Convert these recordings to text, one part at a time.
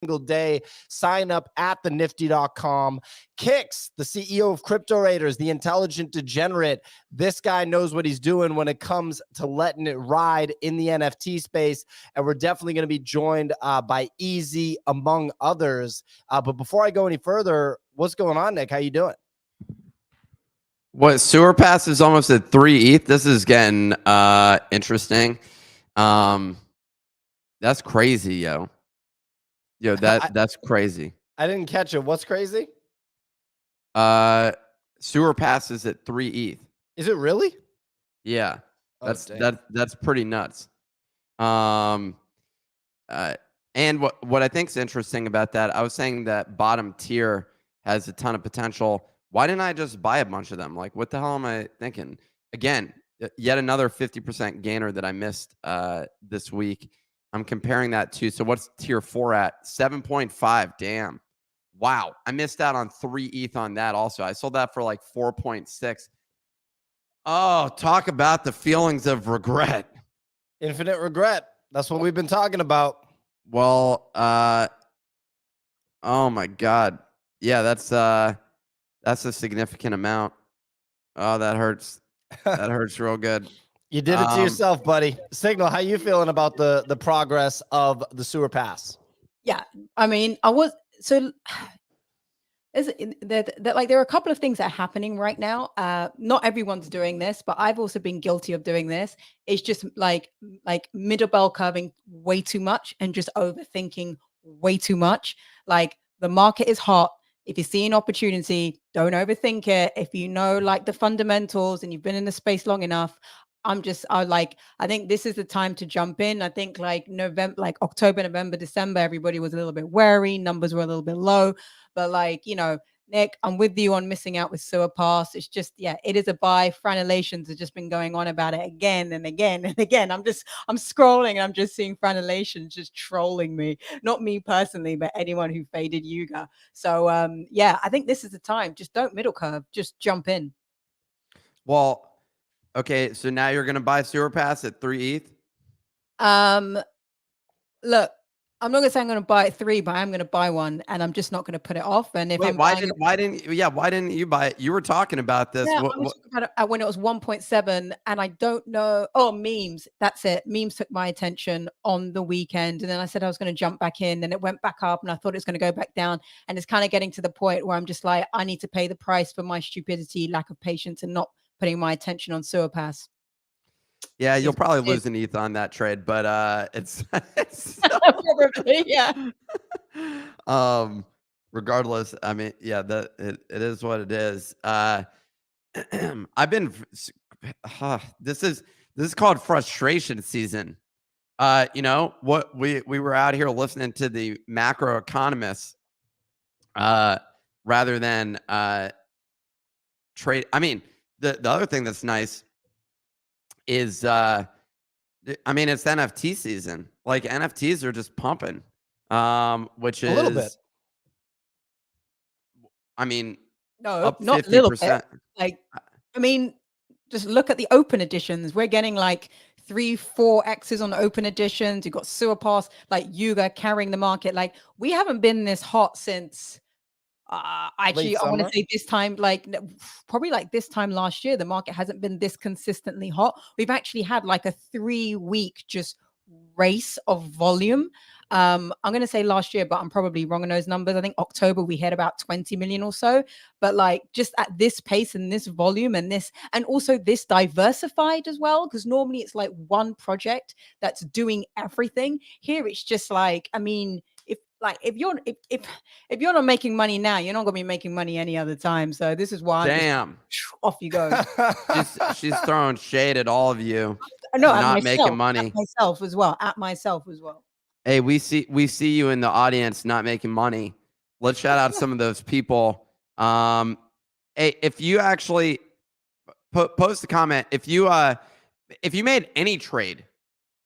single day. Sign up at thenifty.com. Kicks, the CEO of Crypto Raiders, the intelligent degenerate. This guy knows what he's doing when it comes to letting it ride in the NFT space. And we're definitely going to be joined by Easy, among others. But before I go any further, what's going on, Nick? How you doing? What, sewer pass is almost at 3 ETH? This is getting interesting. That's crazy, yo. That's crazy. I didn't catch it. What's crazy? Sewer pass is at 3 ETH. Is it really? Yeah. That's pretty nuts. And what I think is interesting about that, I was saying that bottom tier has a ton of potential. Why didn't I just buy a bunch of them? Like, what the hell am I thinking? Again, yet another 50% gainer that I missed this week. I'm comparing that to, so what's tier 4 at? 7.5. Damn. Wow. I missed out on 3 ETH on that also. I sold that for like 4.6. Oh, talk about the feelings of regret. Infinite regret. That's what we've been talking about. Well, oh my God. Yeah, that's a significant amount. Oh, that hurts. That hurts real good. You did it to yourself, buddy. Signal, how you feeling about the progress of the sewer pass? Yeah, I mean, there are a couple of things that are happening right now. Not everyone's doing this, but I've also been guilty of doing this. It's just like middle bell curving way too much and just overthinking way too much. Like, the market is hot. If you see an opportunity, don't overthink it. If you know like the fundamentals and you've been in the space long enough, I think this is the time to jump in. I think like October, November, December, everybody was a little bit wary. Numbers were a little bit low, but Nick, I'm with you on missing out with sewer pass. It's just, yeah, it is a buy. Franelations have just been going on about it again and again and again. I'm scrolling and I'm just seeing Franelations just trolling me. Not me personally, but anyone who faded Yuga. So yeah, I think this is the time. Just don't middle curve. Just jump in. Well, okay, so now you're gonna buy sewer pass at 3 ETH? Look, I'm not gonna say I'm gonna buy it 3, but I'm gonna buy one, and I'm just not gonna put it off. And if why didn't you buy it? You were talking about this. Yeah, I was talking about it when it was 1.7, and I don't know. Oh, memes. That's it. Memes took my attention on the weekend, and then I said I was going to jump back in, and it went back up, and I thought it was going to go back down, and it's kind of getting to the point where I'm just like, I need to pay the price for my stupidity, lack of patience, and not putting my attention on sewer pass. Yeah, you'll probably lose an ETH on that trade, but it's probably, yeah. Regardless, I mean, yeah, it is what it is. I've been this is called frustration season. What we were out here listening to the macro economists rather than trade. I mean, the other thing that's nice is it's NFT season. Like, NFTs are just pumping, which is a little bit. I mean, no, up not 50%. a little bit. Like, I mean, just look at the open editions. We're getting like 3-4x's on open editions. You've got sewer pass, like Yuga carrying the market. Like, we haven't been this hot since actually, I want to say this time, probably like this time last year. The market hasn't been this consistently hot. We've actually had like a 3-week just race of volume. I'm going to say last year, but I'm probably wrong on those numbers. I think October we hit about 20 million or so, but like just at this pace and this volume and also this diversified as well, because normally it's like one project that's doing everything. Here it's just like, I mean, if you're not making money now, you're not gonna be making money any other time. So this is why off you go. she's throwing shade at all of you. No, not making money. At myself as well. Hey, we see you in the audience not making money. Let's shout out some of those people. Hey, if you actually post a comment, if you made any trade,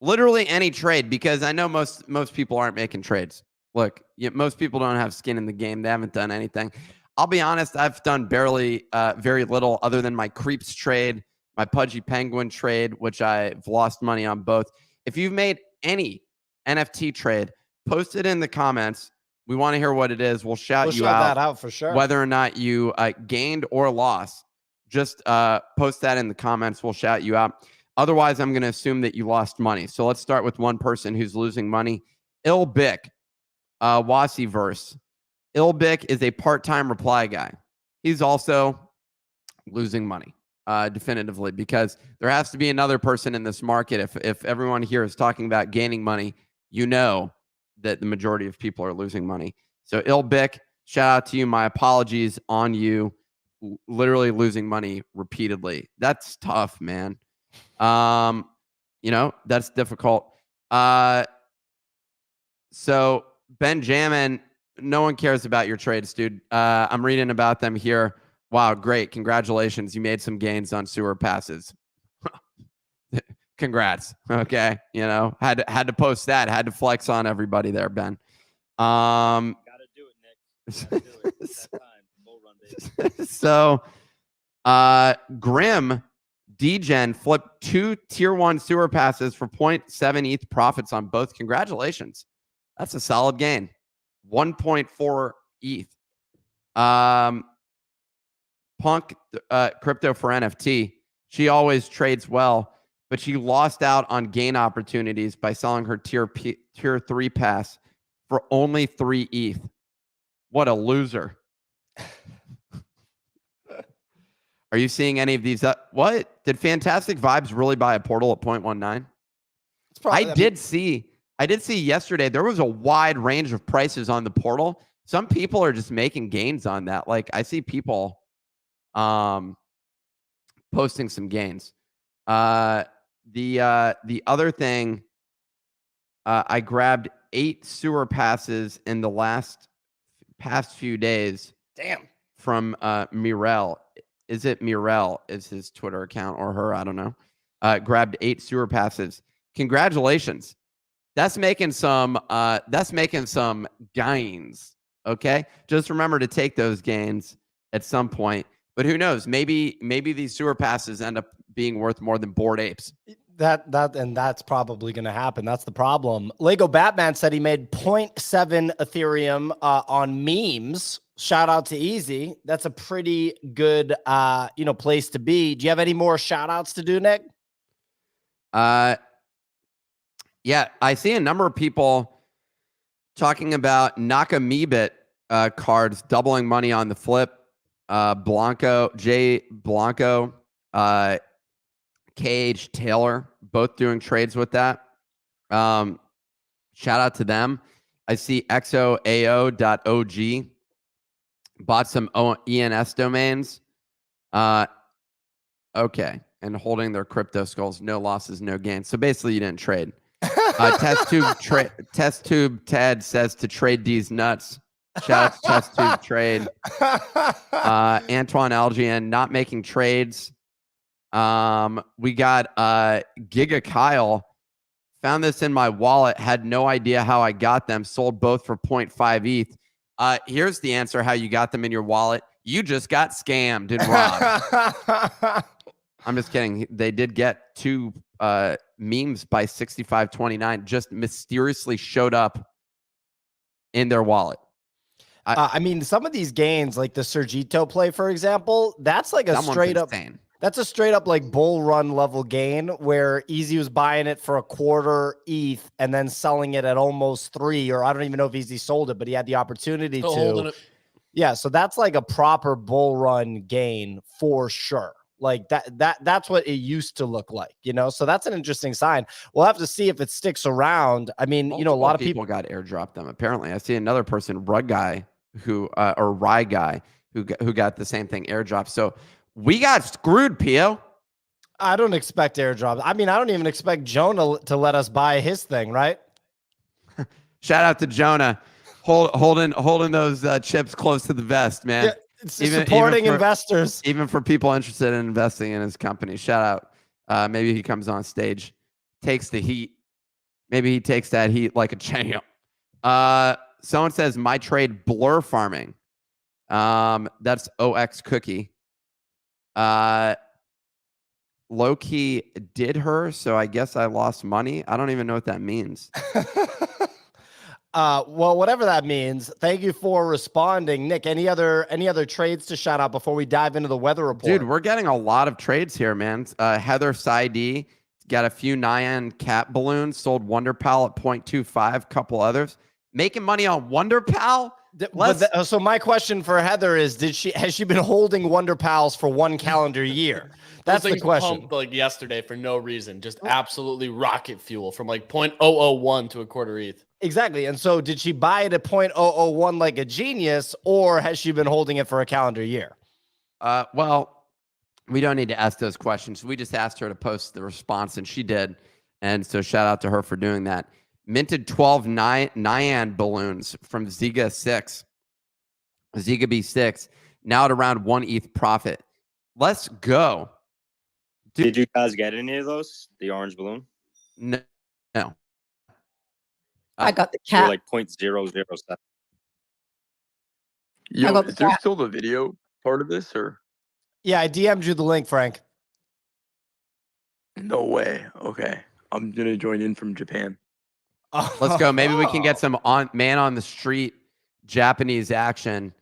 literally any trade, because I know most people aren't making trades. Look, most people don't have skin in the game. They haven't done anything. I'll be honest, I've done very little other than my Creeps trade, my Pudgy Penguin trade, which I've lost money on both. If you've made any NFT trade, post it in the comments. We want to hear what it is. We'll shout We'll you shout out, that out for sure. whether or not you gained or lost. Just post that in the comments. We'll shout you out. Otherwise, I'm going to assume that you lost money. So let's start with one person who's losing money. Ilbic, Wassiverse. Ilbic is a part-time reply guy. He's also losing money, definitively, because there has to be another person in this market. If everyone here is talking about gaining money, you know that the majority of people are losing money. So Ilbic, shout out to you. My apologies on you. Literally losing money repeatedly. That's tough, man. That's difficult. So Benjamin, no one cares about your trades, dude. I'm reading about them here. Wow, great. Congratulations. You made some gains on sewer passes. Congrats. Okay. Had to post that, had to flex on everybody there, Ben. Gotta do it, Nick. Gotta do it. It's that time. Bull run, baby. So Grim Degen flipped 2 tier 1 sewer passes for 0.7 ETH profits on both. Congratulations. That's a solid gain. 1.4 ETH. Punk crypto for NFT. She always trades well, but she lost out on gain opportunities by selling her tier 3 pass for only 3 ETH. What a loser. Are you seeing any of these? What? Did Fantastic Vibes really buy a portal at 0.19? I did see yesterday there was a wide range of prices on the portal. Some people are just making gains on that. Like I see people posting some gains. The other thing, I grabbed 8 sewer passes in the past few days. Damn. From Mirel. Is it Mirel? Is his Twitter account or her? I don't know. Grabbed 8 sewer passes. Congratulations. That's making some gains. Okay. Just remember to take those gains at some point. But who knows? Maybe these sewer passes end up being worth more than Bored Apes. That's probably going to happen. That's the problem. Lego Batman said he made 0.7 Ethereum on memes. Shout out to Easy. That's a pretty good place to be. Do you have any more shout outs to do, Nick? Yeah, I see a number of people talking about Nakamebit cards doubling money on the flip. Jay Blanco, KH Taylor, both doing trades with that. Shout out to them. I see xoao.og bought some ENS domains. Okay. And holding their crypto skulls, no losses, no gains. So basically you didn't trade. Test tube Ted says to trade these nuts. Shout out to Test Tube Trade. Antoine Algian not making trades. We got Giga Kyle. Found this in my wallet. Had no idea how I got them. Sold both for 0.5 ETH. Here's the answer how you got them in your wallet. You just got scammed and robbed. I'm just kidding. They did get 2 memes by 6529. Just mysteriously showed up in their wallet. I mean, some of these gains, like the Sergito play, for example, that's like a straight up. That's a straight up like bull run level gain where Easy was buying it for a quarter ETH and then selling it at almost 3, or I don't even know if Easy sold it, but he had the opportunity to. Yeah, so that's like a proper bull run gain for sure. Like that's what it used to look like, So that's an interesting sign. We'll have to see if it sticks around. I mean, a lot of people got airdropped them. Apparently, I see another person, Rug Guy, or Rye Guy, who got the same thing airdropped. So we got screwed, Pio. I don't expect airdrops. I mean, I don't even expect Jonah to let us buy his thing, right? Shout out to Jonah, holding those chips close to the vest, man. Yeah. Supporting investors, even for people interested in investing in his company. Shout out. Maybe he comes on stage, takes the heat. Maybe he takes that heat like a champ. Someone says my trade blur farming. That's OX Cookie. Low key did her, so I guess I lost money. I don't even know what that means. Well, whatever that means. Thank you for responding, Nick. Any other trades to shout out before we dive into the weather report? Dude, we're getting a lot of trades here, man. Heather Saidi got a few Nyan cat balloons, sold Wonder Pal at 0.25, couple others. Making money on Wonder Pal? So my question for Heather is, has she been holding Wonder Pals for 1 calendar year? That's the question. Pumped like yesterday for no reason, just absolutely rocket fuel from like 0.001 to a quarter ETH. Exactly. And so did she buy it at 0.001 like a genius, or has she been holding it for a calendar year? Well, we don't need to ask those questions. We just asked her to post the response, and she did. And so shout out to her for doing that. Minted 12 Nyan balloons from Ziga 6. Ziga B6, now at around 1 ETH profit. Let's go. Did you guys get any of those? The orange balloon? No. I got the They're cat. like 0.007. I Yo, got the is there cat. still the video part of this or Yeah, I DM'd you the link, Frank. no way? Okay, I'm gonna join in from Japan. Let's go. Maybe we can get some man on the street Japanese action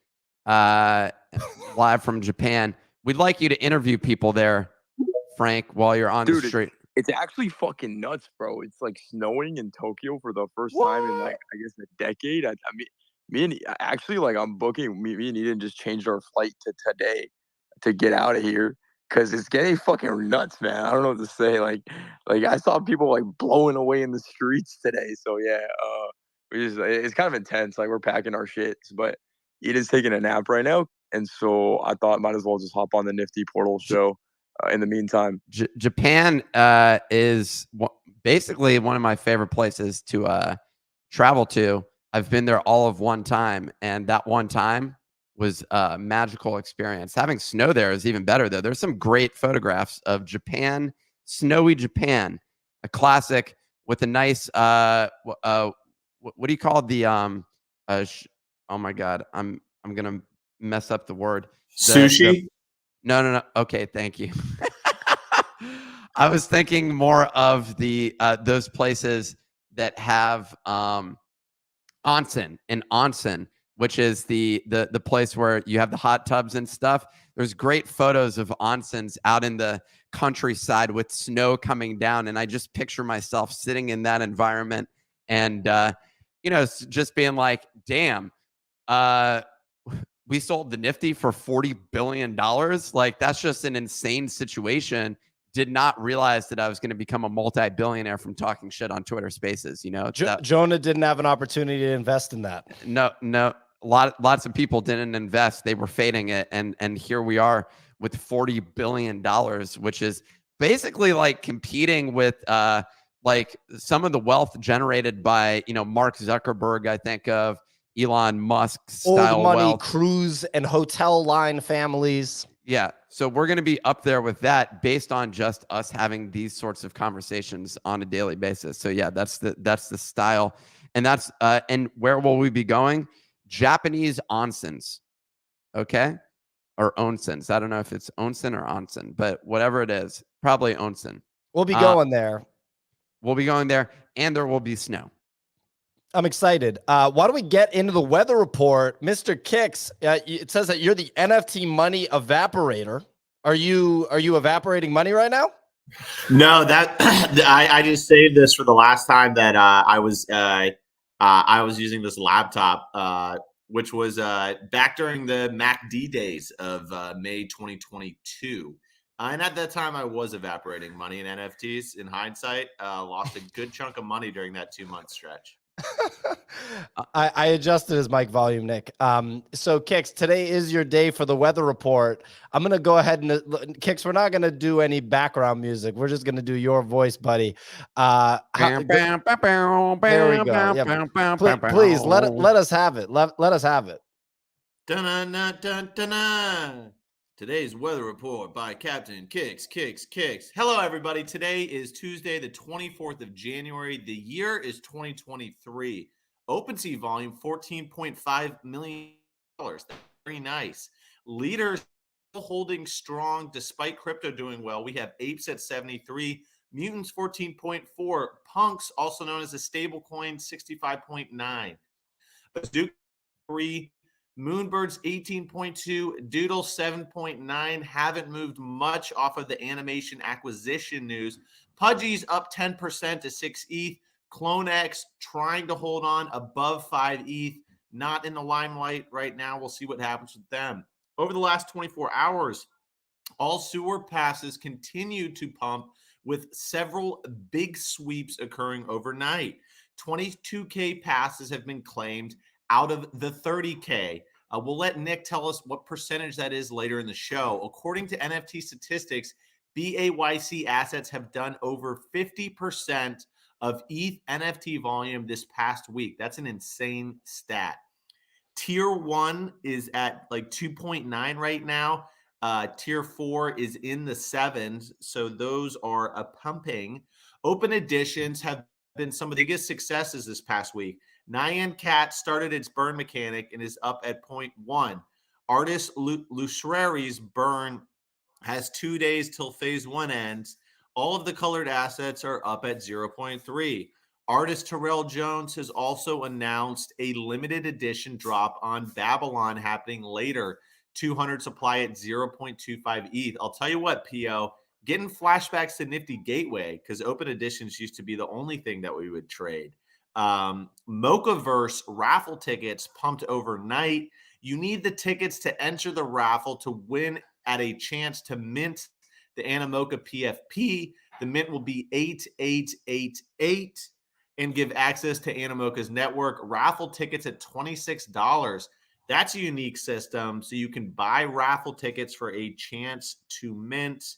live from Japan. We'd like you to interview people there, Frank, while you're on the street. It's actually fucking nuts, bro. It's like snowing in Tokyo for the first time in like I guess a decade. I mean, me and actually like I'm booking. Me and Eden just changed our flight to today to get out of here because it's getting fucking nuts, man. I don't know what to say. Like I saw people like blowing away in the streets today. So yeah, it's kind of intense. Like we're packing our shit, but Eden's taking a nap right now, and so I thought might as well just hop on the Nifty Portal show. In the meantime, Japan is basically one of my favorite places to travel to. I've been there all of one time, and that one time was a magical experience. Having snow there is even better, though. There's some great photographs of Japan, snowy Japan, a classic with a nice what do you call the oh my god, I'm gonna mess up the word. Sushi. No. Okay, thank you. I was thinking more of the those places that have onsen, which is the place where you have the hot tubs and stuff. There's great photos of onsens out in the countryside with snow coming down, and I just picture myself sitting in that environment and just being like, damn, we sold the Nifty for $40 billion. Like, that's just an insane situation. Did not realize that I was going to become a multi-billionaire from talking shit on Twitter Spaces. Jonah didn't have an opportunity to invest in that. No. Lots of people didn't invest. They were fading it. And here we are with $40 billion, which is basically like competing with like some of the wealth generated by, Mark Zuckerberg, I think of, Elon Musk style old money, wealth. cruise and hotel line families. Yeah. So we're going to be up there with that based on just us having these sorts of conversations on a daily basis. So yeah, that's the style. And that's and where will we be going? Japanese onsens. Okay? Or onsens. I don't know if it's onsen or onsen, but whatever it is, probably onsen. We'll be going there. We'll be going there, and there will be snow. I'm excited. Why don't we get into the weather report? Mr. Kicks, it says that you're the NFT money evaporator. Are you evaporating money right now? No, that I just saved this for the last time that I was using this laptop, which was back during the MACD days of May 2022. And at that time, I was evaporating money in NFTs. In hindsight, lost a good chunk of money during that 2-month stretch. I adjusted his mic volume, Nick. So Kix, today is your day for the weather report. I'm gonna go ahead and Kix, we're not gonna do any background music. We're just gonna do your voice, buddy. There we go. Yeah. Please let us have it. Let us have it. Dun-dun-dun-dun-dun-dun. Today's weather report by Captain Kicks. Hello, everybody. Today is Tuesday, the 24th of January. The year is 2023. OpenSea volume, $14.5 million. That's very nice. Leaders still holding strong despite crypto doing well. We have apes at 73, Mutants 14.4, Punks, also known as a stable coin, 65.9. Bazooka 3, Moonbirds 18.2, Doodle 7.9. Haven't moved much off of the animation acquisition news. Pudgy's up 10% to 6 ETH. Clone X trying to hold on above 5 ETH. Not in the limelight right now. We'll see what happens with them. Over the last 24 hours, all sewer passes continued to pump with several big sweeps occurring overnight. 22K passes have been claimed out of the 30K. We'll let Nick tell us what percentage that is later in the show. According to NFT statistics, BAYC assets have done over 50% of ETH NFT volume this past week. That's an insane stat. Tier 1 is at like 2.9 right now. Tier 4 is in the 7s. So those are a pumping. Open editions have been some of the biggest successes this past week. Nyan Cat started its burn mechanic and is up at 0.1. Artist Lushrari's burn has 2 days till phase 1 ends. All of the colored assets are up at 0.3. Artist Terrell Jones has also announced a limited edition drop on Babylon happening later. 200 supply at 0.25 ETH. I'll tell you what, PO, getting flashbacks to Nifty Gateway, because open editions used to be the only thing that we would trade. Mochaverse raffle tickets pumped overnight. You need the tickets to enter the raffle to win at a chance to mint the Animoca PFP. The mint will be 8888 and give access to Animoca's network. Raffle tickets at $26. That's a unique system, so you can buy raffle tickets for a chance to mint.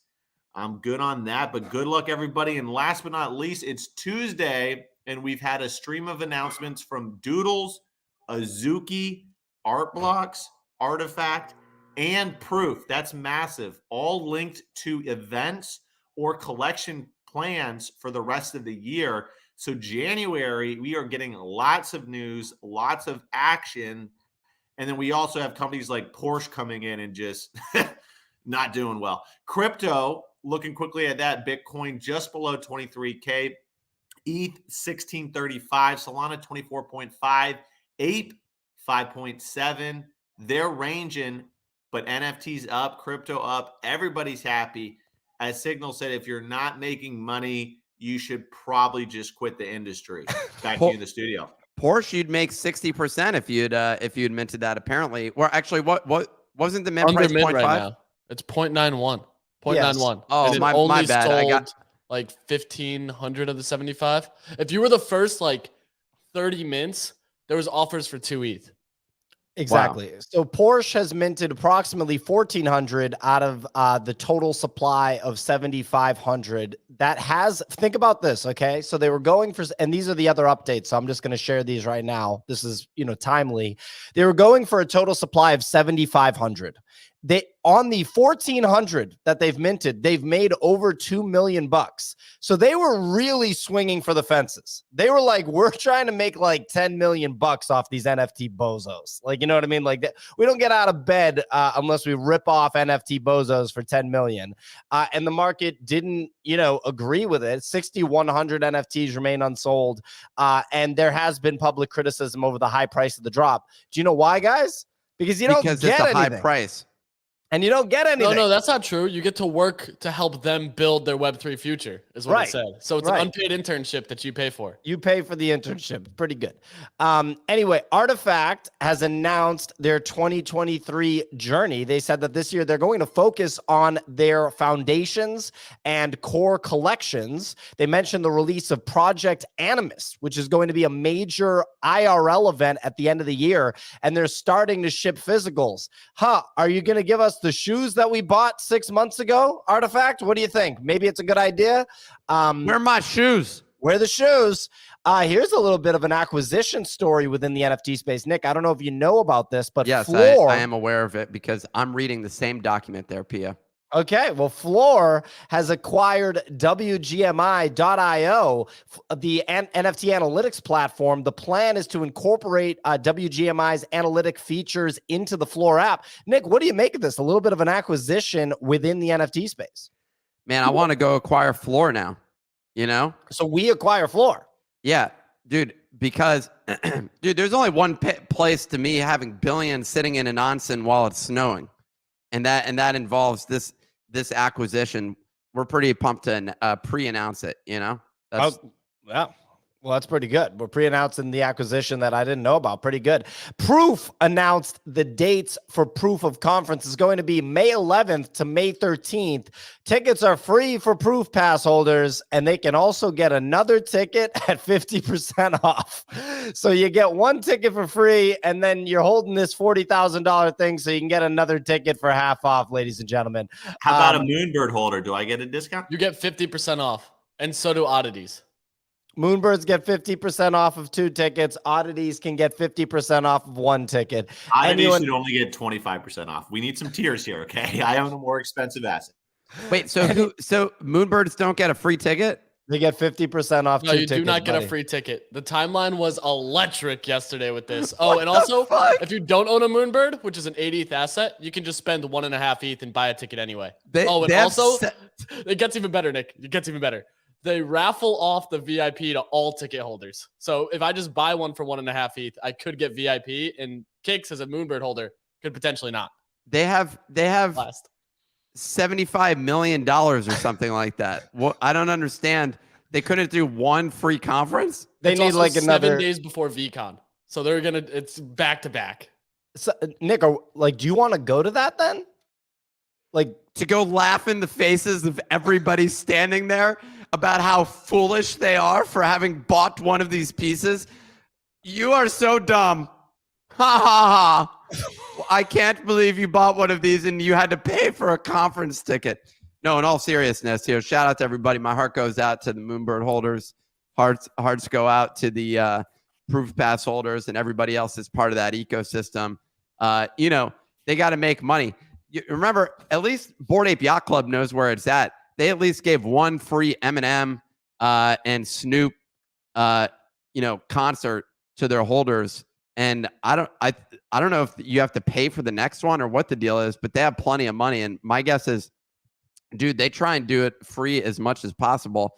I'm good on that, but good luck, everybody. And last but not least, it's Tuesday, and we've had a stream of announcements from Doodles, Azuki, Art Blocks, Rtfkt, and Proof. That's massive. All linked to events or collection plans for the rest of the year. So January, we are getting lots of news, lots of action. And then we also have companies like Porsche coming in and just not doing well. Crypto, looking quickly at that, Bitcoin just below 23K, ETH 1635, Solana 24.5, Ape 5.7. They're ranging, but NFTs up, crypto up. Everybody's happy. As Signal said, if you're not making money, you should probably just quit the industry. Back to you in the studio. Porsche, you'd make 60% if you'd minted that. Apparently, or actually, what wasn't the mint Under price mint 0.5? right now? It's 0.91. 0.91. Yes. Oh, and it my only bad. I got sold like 1,500 of the 75. If you were the first like 30 mints, there was offers for 2 ETH. Exactly. Wow. So Porsche has minted approximately 1,400 out of the total supply of 7,500. That has, think about this, okay? So they were going for, and these are the other updates. So I'm just going to share these right now. This is, timely. They were going for a total supply of 7,500. They, on the 1,400 that they've minted, they've made over $2 million. So they were really swinging for the fences. They were like, we're trying to make like 10 million bucks off these NFT bozos. Like, you know what I mean? Like, we don't get out of bed unless we rip off NFT bozos for 10 million. And the market didn't, agree with it. 6,100 NFTs remain unsold. And there has been public criticism over the high price of the drop. Do you know why, guys? Because you don't get it's a high anything. Price. And you don't get anything. No, that's not true. You get to work to help them build their Web3 future, is what it said. So it's an unpaid internship that you pay for. You pay for the internship. Pretty good. Anyway, Rtfkt has announced their 2023 journey. They said that this year they're going to focus on their foundations and core collections. They mentioned the release of Project Animus, which is going to be a major IRL event at the end of the year. And they're starting to ship physicals. Are you going to give us the shoes that we bought 6 months ago, Rtfkt? What do you think? Maybe it's a good idea. Where are my shoes? Where are the shoes? Here's a little bit of an acquisition story within the NFT space. Nick, I don't know if you know about this, but yes, Floor, I am aware of it because I'm reading the same document there, Pia. Okay, well, Floor has acquired WGMI.io, the NFT analytics platform. The plan is to incorporate WGMI's analytic features into the Floor app. Nick, what do you make of this? A little bit of an acquisition within the NFT space. Man, I want to go acquire Floor now. You know? So we acquire floor. Yeah, dude. Because, dude, there's only one place to me having billions sitting in an onsen while it's snowing, and that involves this acquisition. We're pretty pumped to pre-announce it. You know, that's yeah. Well, that's pretty good. We're pre-announcing the acquisition that I didn't know about. Pretty good. Proof announced the dates for Proof of Conference is going to be May 11th to May 13th. Tickets are free for Proof Pass holders, and they can also get another ticket at 50% off. So you get one ticket for free, and then you're holding this $40,000 thing, so you can get another ticket for half off, ladies and gentlemen. How about a Moonbird holder? Do I get a discount? You get 50% off, and so do oddities. Moonbirds get 50% off of 2 tickets. Oddities can get 50% off of 1 ticket. Oddities should only get 25% off. We need some tiers here, okay? I own a more expensive asset. Wait, so Moonbirds don't get a free ticket? They get 50% off. No, 2 you tickets, do not get buddy. a free ticket. The timeline was electric yesterday with this. Oh, and also, if you don't own a Moonbird, which is an 80th asset, you can just spend 1.5 ETH and buy a ticket anyway. It gets even better, Nick. It gets even better. They raffle off the VIP to all ticket holders. So if I just buy one for 1.5 ETH, I could get VIP, and Kicks as a Moonbird holder could potentially not. They have Last. $75 million or something like that. Well, I don't understand. They couldn't do one free conference. They It's need also like another 7 days before VCon. So it's back to back. So, Nick, do you want to go to that then? Like to go laugh in the faces of everybody standing there about how foolish they are for having bought one of these pieces. You are so dumb. Ha ha ha. I can't believe you bought one of these and you had to pay for a conference ticket. No, in all seriousness, here, shout out to everybody. My heart goes out to the Moonbird holders. Hearts go out to the Proof Pass holders and everybody else that's part of that ecosystem. They got to make money. Remember, at least Bored Ape Yacht Club knows where it's at. They at least gave one free Eminem and Snoop, concert to their holders. And I don't know if you have to pay for the next one or what the deal is, but they have plenty of money. And my guess is, dude, they try and do it free as much as possible.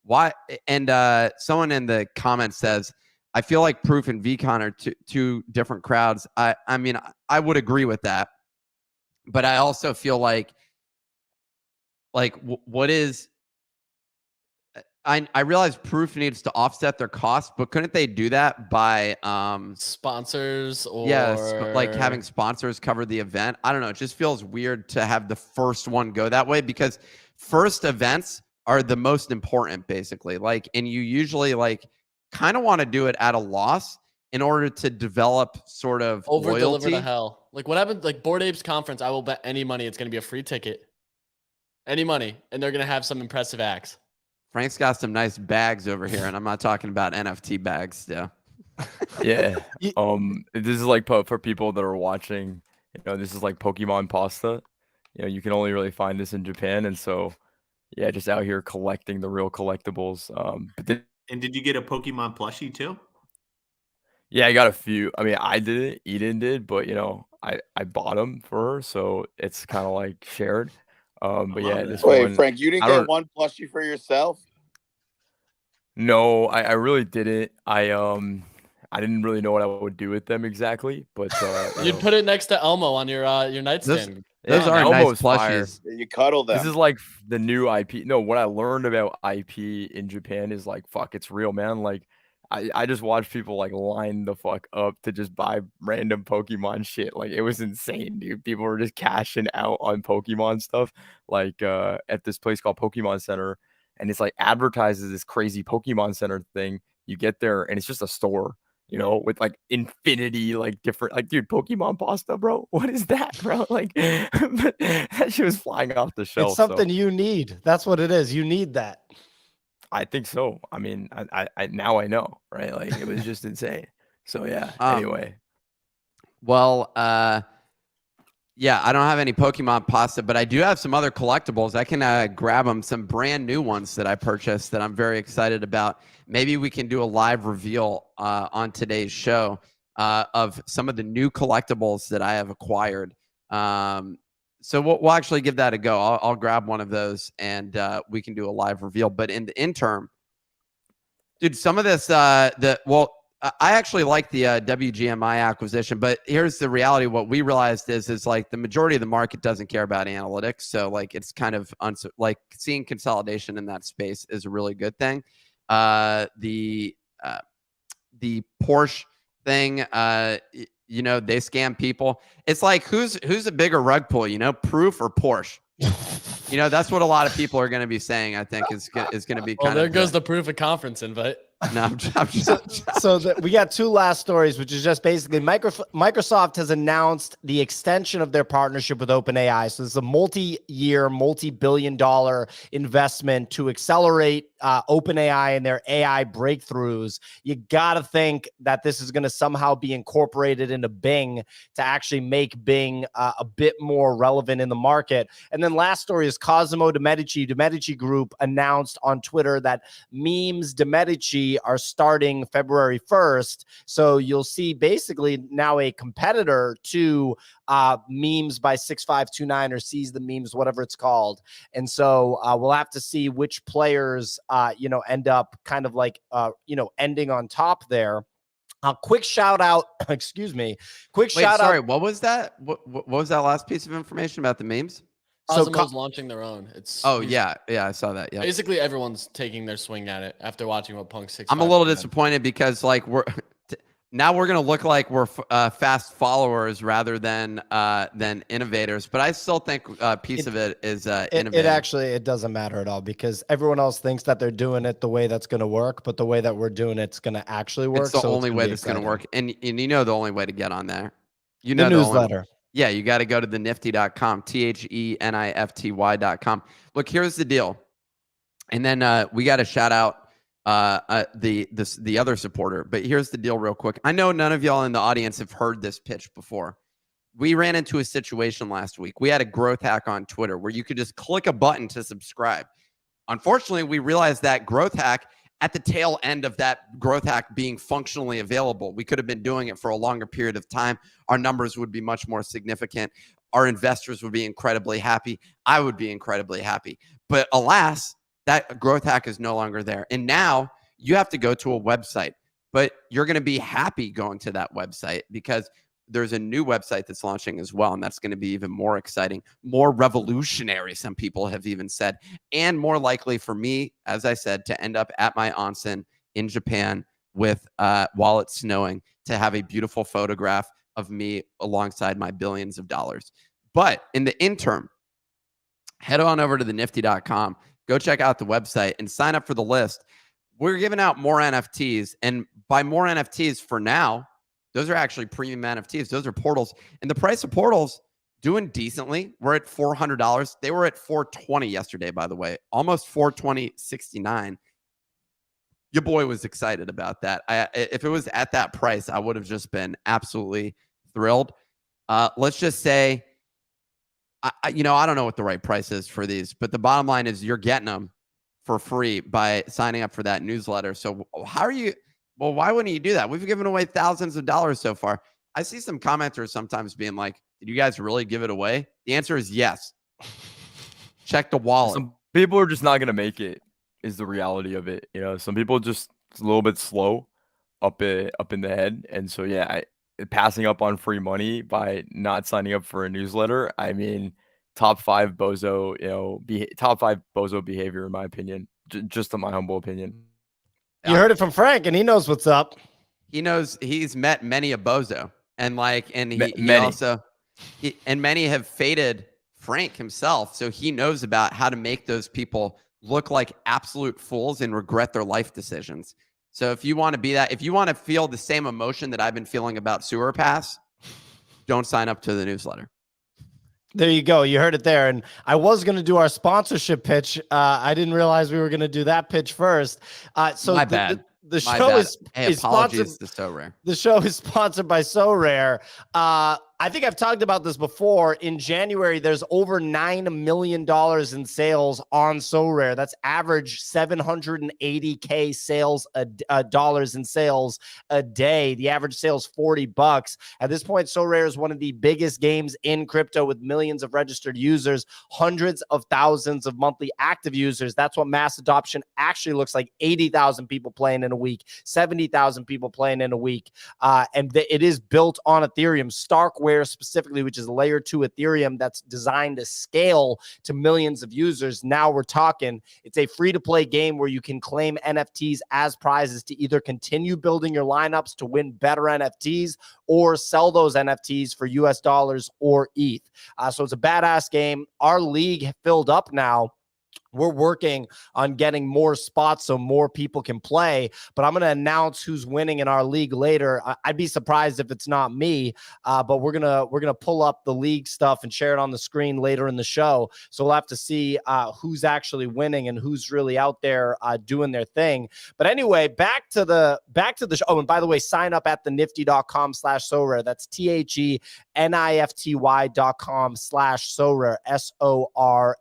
Why? And someone in the comments says, I feel like Proof and VCon are two different crowds. I mean, I would agree with that. But I also feel like what is I realize Proof needs to offset their costs, but couldn't they do that by sponsors or like having sponsors cover the event? I don't know. It just feels weird to have the first one go that way because first events are the most important, basically. And you usually kind of want to do it at a loss in order to develop sort of over deliver loyalty. to hell. What happened? Bored Apes Conference, I will bet any money it's going to be a free ticket. Any money, and they're going to have some impressive acts. Frank's got some nice bags over here, and I'm not talking about NFT bags. Yeah. Yeah. This is for people that are watching. This is like Pokemon pasta. You can only really find this in Japan, and so yeah, just out here collecting the real collectibles. And did you get a Pokemon plushie too? Yeah, I got a few. I mean, I didn't. Eden did, but I bought them for her, so it's kind of like shared. But yeah, this one. Frank, you didn't get one plushie for yourself? No, I really didn't. I didn't really know what I would do with them exactly, but you'd put it next to Elmo on your nightstand. Those are nice plushies. You cuddle them. This is like the new IP. No, what I learned about IP in Japan is fuck, it's real, man. I just watched people line the fuck up to just buy random Pokemon shit. It was insane, dude. People were just cashing out on Pokemon stuff. At this place called Pokemon Center, and it's advertises this crazy Pokemon Center thing. You get there and it's just a store, with infinity, different, dude, Pokemon pasta, bro. What is that, bro? That shit was flying off the shelf. It's something you need. That's what it is. You need that. I think so. I mean, I now I know, right? It was just insane. So yeah. Anyway. Well, yeah, I don't have any Pokemon pasta, but I do have some other collectibles. I can grab them, some brand new ones that I purchased that I'm very excited about. Maybe we can do a live reveal on today's show of some of the new collectibles that I have acquired. So we'll actually give that a go. I'll grab one of those and we can do a live reveal. But in the interim, dude, some of this, I actually like the WGMI acquisition, but here's the reality. What we realized is like the majority of the market doesn't care about analytics. So like it's kind of like seeing consolidation in that space is a really good thing. The Porsche thing, you know, they scam people. It's like who's a bigger rug pull, you know, Proof or Porsche? You know, that's what a lot of people are going to be saying. I think is going to be. Well, there goes the Proof of conference invite. No, we got two last stories, which is just basically Microsoft has announced the extension of their partnership with OpenAI. So this is a multi-year, multi-billion-dollar investment to accelerate OpenAI and their AI breakthroughs. You got to think that this is going to somehow be incorporated into Bing to actually make Bing a bit more relevant in the market. And then last story is Cosimo de Medici Group announced on Twitter that memes de Medici are starting February 1st. So you'll see basically now a competitor to memes by 6529 or Seize the Memes, whatever it's called. And so we'll have to see which players, end up kind of like, ending on top there. Quick shout out, excuse me. Sorry, what was that? What was that last piece of information about the memes? Cosmo's launching their own. Yeah, I saw that. Yeah, basically everyone's taking their swing at it after watching what Punk 6. I'm a little disappointed because like now we're gonna look like we're fast followers rather than innovators. But I still think a piece of it is innovative. It doesn't matter at all because everyone else thinks that they're doing it the way that's going to work, but the way that we're doing it's going to actually work. It's the only way that's going to work, and you know the only way to get on there. You know the newsletter. Yeah, you got to go to the nifty.com, THENIFTY.com. Look, here's the deal. And then we got to shout out the other supporter. But here's the deal real quick. I know none of y'all in the audience have heard this pitch before. We ran into a situation last week. We had a growth hack on Twitter where you could just click a button to subscribe. Unfortunately, we realized that growth hack at the tail end of that growth hack being functionally available. We could have been doing it for a longer period of time. Our numbers would be much more significant. Our investors would be incredibly happy. I would be incredibly happy. But alas, that growth hack is no longer there. And now you have to go to a website, but you're going to be happy going to that website because there's a new website that's launching as well. And that's going to be even more exciting, more revolutionary, some people have even said, and more likely for me, as I said, to end up at my onsen in Japan with while it's snowing to have a beautiful photograph of me alongside my billions of dollars. But in the interim, head on over to the nifty.com, go check out the website and sign up for the list. We're giving out more NFTs, and by more NFTs for now, those are actually premium NFTs. Those are portals. And the price of portals doing decently. We're at $400. They were at $420 yesterday, by the way. Almost $420.69. Your boy was excited about that. If it was at that price, I would have just been absolutely thrilled. Let's just say, I don't know what the right price is for these, but the bottom line is you're getting them for free by signing up for that newsletter. So how are you... Well, why wouldn't you do that? We've given away thousands of dollars so far. I see some commenters sometimes being like, did you guys really give it away? The answer is yes. Check the wallet. Some people are just not going to make it is the reality of it. You know, some people just a little bit slow up in the head. And so, yeah, passing up on free money by not signing up for a newsletter. I mean, top 5 bozo, top 5 bozo behavior, in my opinion, just in my humble opinion. You heard it from Frank, and he knows what's up. He knows he's met many a bozo, and many have faded Frank himself. So he knows about how to make those people look like absolute fools and regret their life decisions. So if you want to be that, if you want to feel the same emotion that I've been feeling about Sewer Pass, don't sign up to the newsletter. There you go. You heard it there. And I was going to do our sponsorship pitch. I didn't realize we were going to do that pitch first. So my bad. The show is apologies to So Rare. The show is sponsored by So Rare. I think I've talked about this before. In January, there's over $9 million in sales on SoRare. That's average 780K sales dollars in sales a day. The average sales $40. At this point, SoRare is one of the biggest games in crypto with millions of registered users, hundreds of thousands of monthly active users. That's what mass adoption actually looks like. 80,000 people playing in a week, 70,000 people playing in a week. And it is built on Ethereum. Starkware specifically, which is layer 2 Ethereum that's designed to scale to millions of users. Now we're talking, it's a free-to-play game where you can claim NFTs as prizes to either continue building your lineups to win better NFTs or sell those NFTs for US dollars or ETH. So it's a badass game. Our league filled up now. We're working on getting more spots so more people can play, but I'm going to announce who's winning in our league later. I'd be surprised if it's not me, but we're gonna pull up the league stuff and share it on the screen later in the show. So we'll have to see who's actually winning and who's really out there doing their thing. But anyway, back to the show. Oh, and by the way, sign up at thenifty.com/SoRare. That's THENIFTY.com/SoRare, SORARE.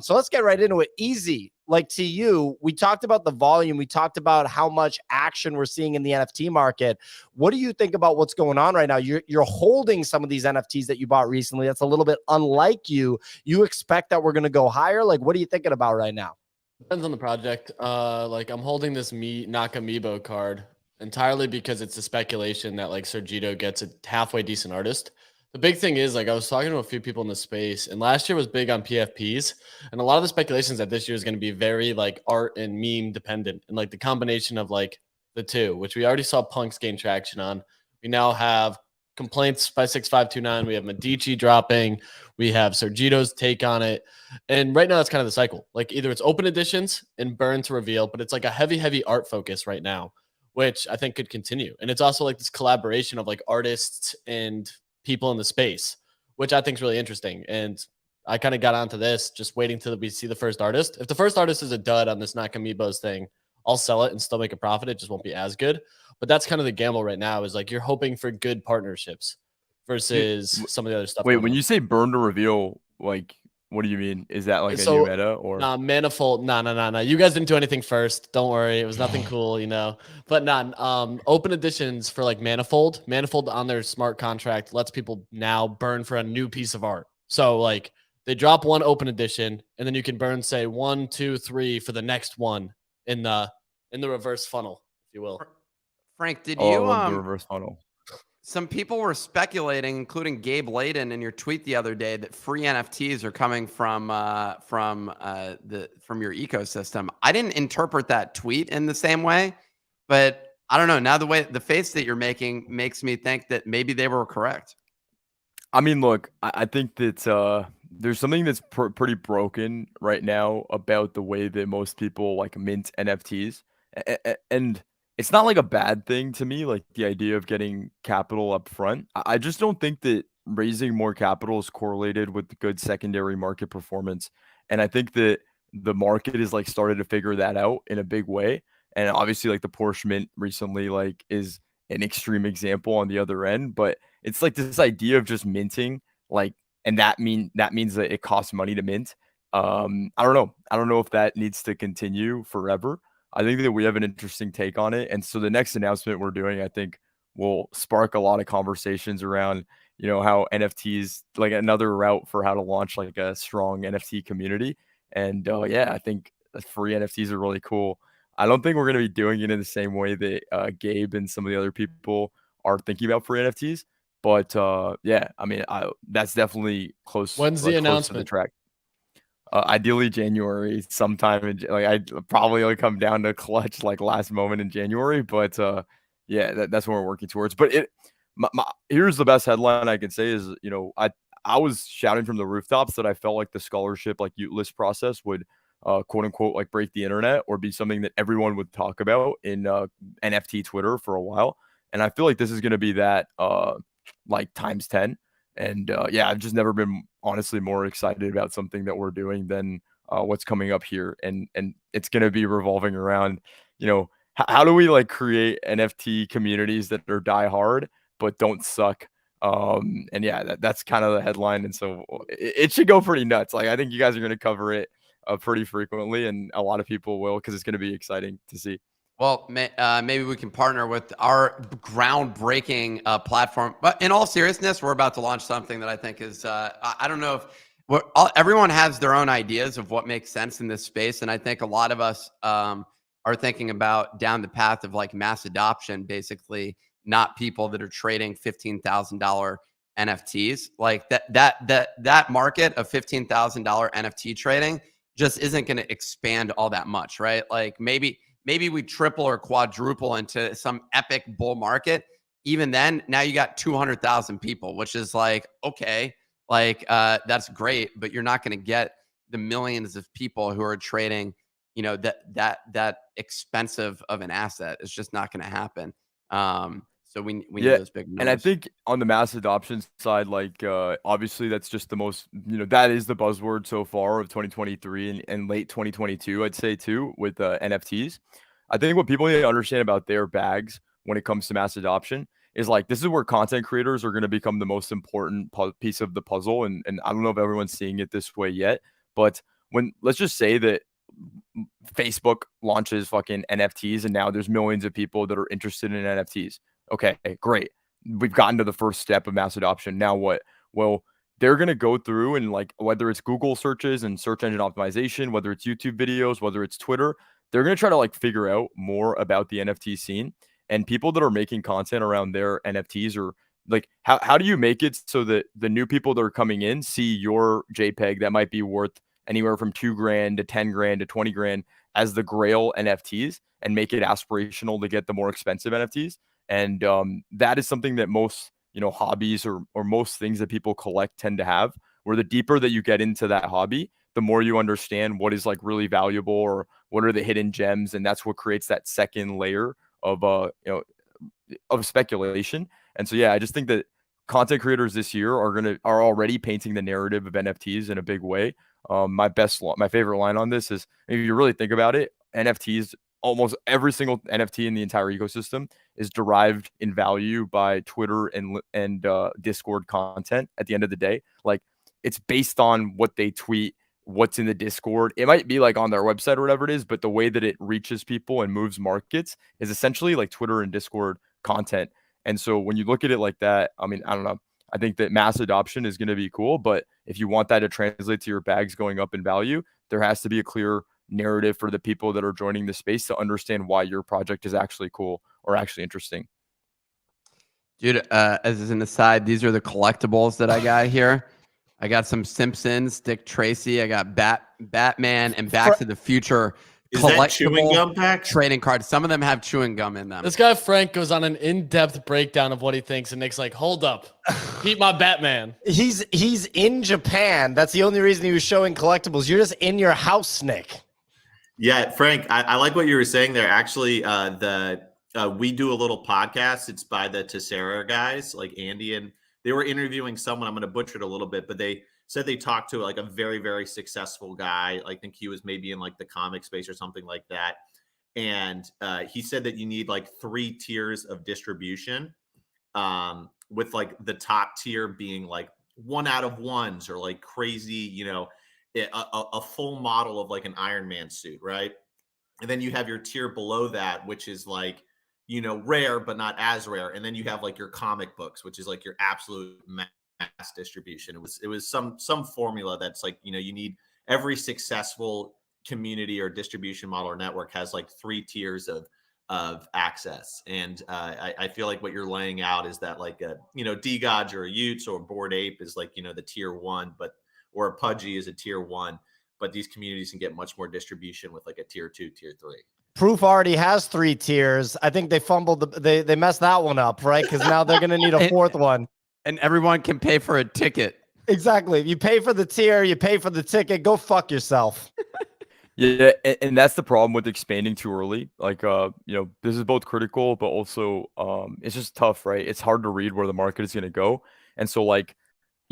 So let's get right into it. Easy. Like, to you, we talked about the volume. We talked about how much action we're seeing in the NFT market. What do you think about what's going on right now? You're holding some of these NFTs that you bought recently. That's a little bit unlike you. You expect that we're going to go higher? Like, what are you thinking about right now? Depends on the project. Like, I'm holding this Nakamibo card entirely because it's a speculation that like Sergito gets a halfway decent artist. The big thing is, like, I was talking to a few people in the space, and last year was big on PFPs, and a lot of the speculations that this year is going to be very like art and meme dependent, and like the combination of like the two, which we already saw Punks gain traction on. We now have Complaints by 6529. We have Medici dropping. We have Sergito's take on it, and right now that's kind of the cycle. Like, either it's open editions and burn to reveal, but it's like a heavy art focus right now, which I think could continue. And it's also like this collaboration of like artists and people in the space, which I think is really interesting. And I kind of got onto this just waiting till we see the first artist. If the first artist is a dud on this Nakamibo's thing, I'll sell it and still make a profit. It just won't be as good. But that's kind of the gamble right now, is like you're hoping for good partnerships versus some of the other stuff. Wait, when you say burn to reveal, like, what do you mean? Is that like a new meta or? Nah, Manifold. No. You guys didn't do anything first. Don't worry. It was nothing cool, you know. But open editions for like Manifold. Manifold on their smart contract lets people now burn for a new piece of art. So like they drop one open edition, and then you can burn, say, 1, 2, 3 for the next one in the reverse funnel, if you will. Frank, did I you love the reverse funnel. Some people were speculating, including Gabe Layden, in your tweet the other day, that free NFTs are coming from your ecosystem. I didn't interpret that tweet in the same way, but I don't know. Now the face that you're making makes me think that maybe they were correct. I mean, look, I think that there's something that's pretty broken right now about the way that most people like mint NFTs, and it's not like a bad thing to me, like the idea of getting capital up front. I just don't think that raising more capital is correlated with the good secondary market performance. And I think that the market is like started to figure that out in a big way. And obviously, like the Porsche mint recently, like, is an extreme example on the other end. But it's like this idea of just minting, like, and that means that it costs money to mint. I don't know. I don't know if that needs to continue forever. I think that we have an interesting take on it. And so the next announcement we're doing, I think, will spark a lot of conversations around, you know, how NFTs, like another route for how to launch like a strong NFT community. And yeah, I think free NFTs are really cool. I don't think we're going to be doing it in the same way that Gabe and some of the other people are thinking about free NFTs. But yeah, I mean, that's definitely close. When's the announcement? To the track. Ideally January sometime. Like, I'd probably only come down to clutch like last moment in January, but yeah, that's what we're working towards. But here's the best headline I can say is, you know, I was shouting from the rooftops that I felt like the scholarship like list process would quote unquote like break the internet or be something that everyone would talk about in NFT Twitter for a while. And I feel like this is going to be that like times 10. And yeah, I've just never been honestly more excited about something that we're doing than what's coming up here. And it's going to be revolving around, you know, how do we like create NFT communities that are die hard but don't suck And yeah, that's kind of the headline. And so it should go pretty nuts. Like, I think you guys are going to cover it pretty frequently, and a lot of people will, because it's going to be exciting to see. Well, maybe we can partner with our groundbreaking platform. But in all seriousness, we're about to launch something that I think is, I don't know if everyone has their own ideas of what makes sense in this space. And I think a lot of us are thinking about down the path of like mass adoption, basically, not people that are trading $15,000 NFTs. Like that market of $15,000 NFT trading just isn't going to expand all that much, right? Like maybe we triple or quadruple into some epic bull market. Even then, now you got 200,000 people, which is like, okay, like that's great, but you're not going to get the millions of people who are trading, you know, that expensive of an asset. It's just not going to happen. So we need those big numbers. And I think on the mass adoption side, like obviously that's just the most, you know, that is the buzzword so far of 2023 and late 2022, I'd say too, with NFTs. I think what people need to understand about their bags when it comes to mass adoption is like, this is where content creators are going to become the most important piece of the puzzle. And I don't know if everyone's seeing it this way yet, but let's just say that Facebook launches fucking NFTs and now there's millions of people that are interested in NFTs. Okay, great. We've gotten to the first step of mass adoption. Now what? Well, they're going to go through and like, whether it's Google searches and search engine optimization, whether it's YouTube videos, whether it's Twitter, they're going to try to like figure out more about the NFT scene, and people that are making content around their NFTs, or like, how do you make it so that the new people that are coming in see your JPEG that might be worth anywhere from $2,000 to $10,000 to $20,000 as the grail NFTs, and make it aspirational to get the more expensive NFTs. And that is something that most, you know, hobbies or most things that people collect tend to have, where the deeper that you get into that hobby, the more you understand what is like really valuable, or what are the hidden gems. And that's what creates that second layer of, of speculation. And so, yeah, I just think that content creators this year are already painting the narrative of NFTs in a big way. My favorite line on this is, if you really think about it, NFTs, almost every single NFT in the entire ecosystem is derived in value by Twitter and Discord content. At the end of the day, like, it's based on what they tweet, what's in the Discord. It might be like on their website or whatever it is, but the way that it reaches people and moves markets is essentially like Twitter and Discord content. And so when you look at it like that, I mean, I don't know. I think that mass adoption is going to be cool, but if you want that to translate to your bags going up in value, there has to be a clear narrative for the people that are joining the space to understand why your project is actually cool or actually interesting. Dude, as an aside, these are the collectibles that I got here. I got some Simpsons, Dick Tracy. I got Batman and Back to the Future. Is that chewing gum packs? Trading cards. Some of them have chewing gum in them. This guy Frank goes on an in-depth breakdown of what he thinks, and Nick's like, "Hold up, keep my Batman." He's in Japan. That's the only reason he was showing collectibles. You're just in your house, Nick. Yeah, Frank, I like what you were saying there. Actually, we do a little podcast. It's by the Tessera guys, like Andy, and they were interviewing someone. I'm going to butcher it a little bit, but they said they talked to like a very, very successful guy. I think he was maybe in like the comic space or something like that. And he said that you need like 3 tiers of distribution, with like the top tier being like 1 out of 1s or like crazy, you know, a full model of like an Iron Man suit, right? And then you have your tier below that, which is like, you know, rare but not as rare. And then you have like your comic books, which is like your absolute mass distribution. It was some formula that's like, you know, you need every successful community or distribution model or network has like 3 tiers of access. And I feel like what you're laying out is that like a, you know, DGodge or a Utes or Bored Ape is like, you know, the tier 1, or a Pudgy is a tier 1, but these communities can get much more distribution with like a tier 2, tier 3. Proof already has 3 tiers. I think they fumbled. They messed that one up, right? Because now they're going to need a 4th one. And everyone can pay for a ticket. Exactly. You pay for the tier, you pay for the ticket. Go fuck yourself. Yeah, and that's the problem with expanding too early. Like, you know, this is both critical, but also it's just tough, right? It's hard to read where the market is going to go. And so, like,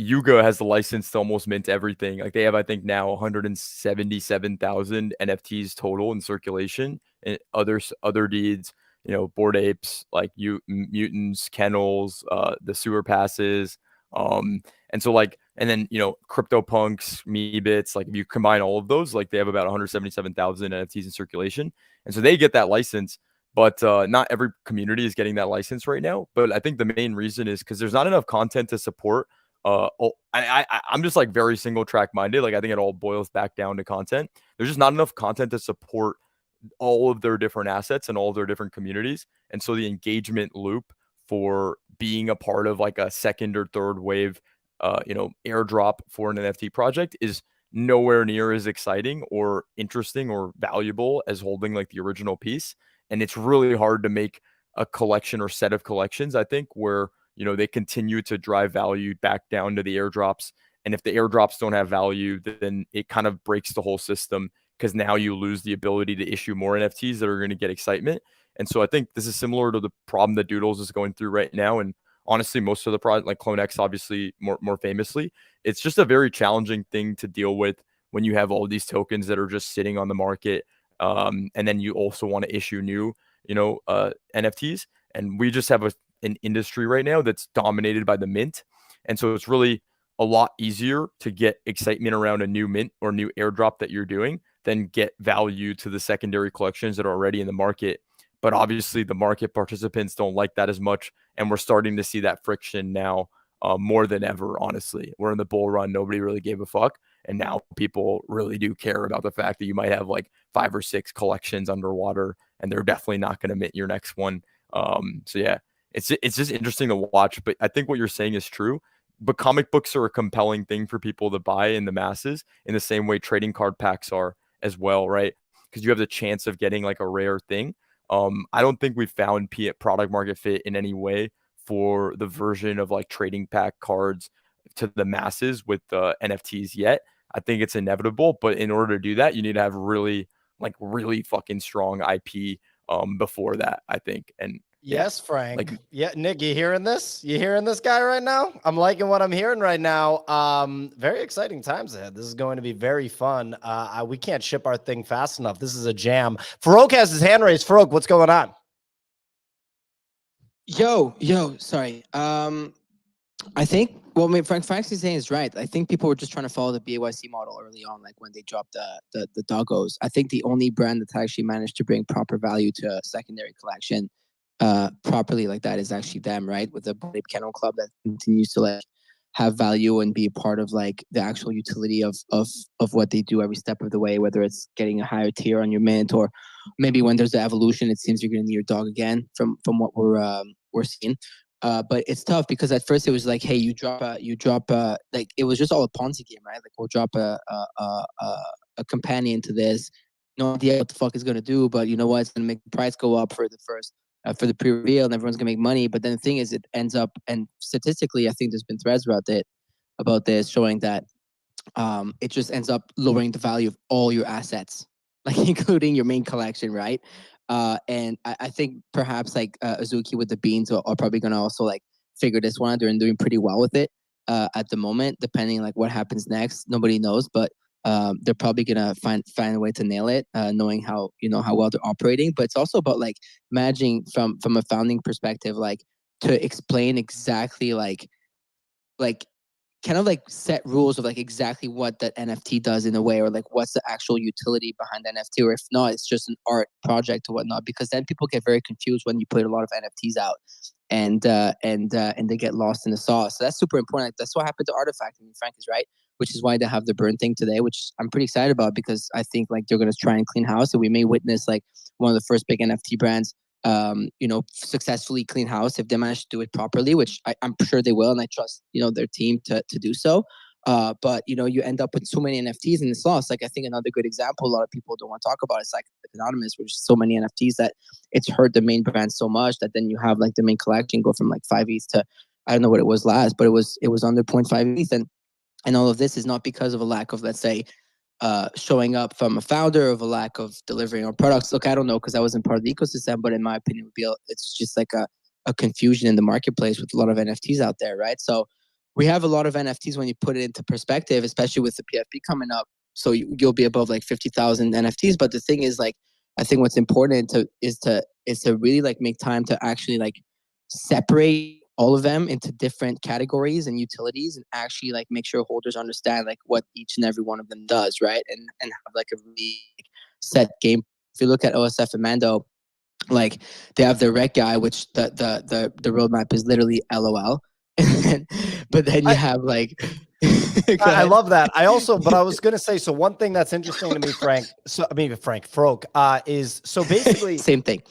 Yuga has the license to almost mint everything. Like, they have, I think, now 177,000 NFTs total in circulation, and other deeds. Bored Apes, like mutants, kennels, the sewer passes, and so like, and then CryptoPunks, Meebits, like if you combine all of those, like they have about 177,000 NFTs in circulation, and so they get that license. But not every community is getting that license right now. But I think the main reason is because there's not enough content to support. I'm just like very single track minded. Like I think it all boils back down to content. There's just not enough content to support all of their different assets and all of their different communities. And so the engagement loop for being a part of like a second or third wave, airdrop for an NFT project is nowhere near as exciting or interesting or valuable as holding like the original piece. And it's really hard to make a collection or set of collections, I think, where, they continue to drive value back down to the airdrops. And if the airdrops don't have value, then it kind of breaks the whole system, because now you lose the ability to issue more NFTs that are going to get excitement. And so I think this is similar to the problem that Doodles is going through right now. And honestly, most of the project, like CloneX, obviously more famously, it's just a very challenging thing to deal with when you have all these tokens that are just sitting on the market. And then you also want to issue new, NFTs. And we just have an industry right now that's dominated by the mint. And so it's really a lot easier to get excitement around a new mint or new airdrop that you're doing than get value to the secondary collections that are already in the market. But obviously the market participants don't like that as much. And we're starting to see that friction now more than ever, honestly. We're in the bull run. Nobody really gave a fuck. And now people really do care about the fact that you might have like 5 or 6 collections underwater, and they're definitely not going to mint your next one. So yeah, it's just interesting to watch. But I think what you're saying is true. But comic books are a compelling thing for people to buy in the masses, in the same way trading card packs are as well, right? Because you have the chance of getting like a rare thing. I don't think we've found product market fit in any way for the version of like trading pack cards to the masses with the NFTs yet. I think it's inevitable, but in order to do that, you need to have really fucking strong IP before that, I think. And yes, Frank. Yeah, Nick, you hearing this? You hearing this guy right now? I'm liking what I'm hearing right now. Very exciting times ahead. This is going to be very fun. We can't ship our thing fast enough. This is a jam. Farouk has his hand raised. Farouk, what's going on? Yo, sorry. I think what Frank's saying is right. I think people were just trying to follow the BAYC model early on, like when they dropped the doggos. I think the only brand that's actually managed to bring proper value to a secondary collection properly like that is actually them, right? With the Bored Ape Kennel Club that continues to like have value and be a part of like the actual utility of what they do every step of the way, whether it's getting a higher tier on your mint, or maybe when there's the evolution, it seems you're gonna need your dog again from what we're seeing. But it's tough because at first it was like, hey, you drop like it was just all a Ponzi game, right? Like we'll drop a companion to this, no idea what the fuck it's gonna do, but you know what, it's gonna make the price go up for the first for the pre-reveal, and everyone's gonna make money. But then the thing is, it ends up, and statistically, I think there's been threads about this showing that it just ends up lowering the value of all your assets, like including your main collection, right? And I think perhaps like Azuki with the beans are probably gonna also like figure this one out. They're doing pretty well with it at the moment. Depending like what happens next, nobody knows, but they're probably gonna find a way to nail it, knowing how well they're operating. But it's also about like managing from a founding perspective, like to explain exactly like kind of like set rules of like exactly what that NFT does in a way, or like what's the actual utility behind the NFT, or if not, it's just an art project or whatnot. Because then people get very confused when you put a lot of NFTs out, and they get lost in the sauce. So that's super important. Like, that's what happened to Rtfkt. I mean, Frank is right, which is why they have the burn thing today, which I'm pretty excited about, because I think like they're gonna try and clean house, and we may witness like one of the first big NFT brands successfully clean house if they manage to do it properly, which I'm sure they will, and I trust their team to do so. But you end up with so many NFTs in this loss. Like I think another good example a lot of people don't want to talk about is like Anonymous, which is so many NFTs that it's hurt the main brand so much that then you have like the main collection go from like 5 ETH to, I don't know what it was last, but it was under 0.5 ETH, and all of this is not because of a lack of, let's say, showing up from a founder, of a lack of delivering on products. Look, I don't know, because I wasn't part of the ecosystem, but in my opinion, it's just like a confusion in the marketplace with a lot of NFTs out there, right? So we have a lot of NFTs when you put it into perspective, especially with the PFP coming up. So you'll be above like 50,000 NFTs. But the thing is, like, I think what's important is to is to really like make time to actually like separate all of them into different categories and utilities, and actually like make sure holders understand like what each and every one of them does, right? And have like a really set game. If you look at OSF and Mando, like they have the rec guy, which the roadmap is literally LOL. But then you have like I love that. I was going to say, so one thing that's interesting to me, Frank, Froke, is so basically same thing.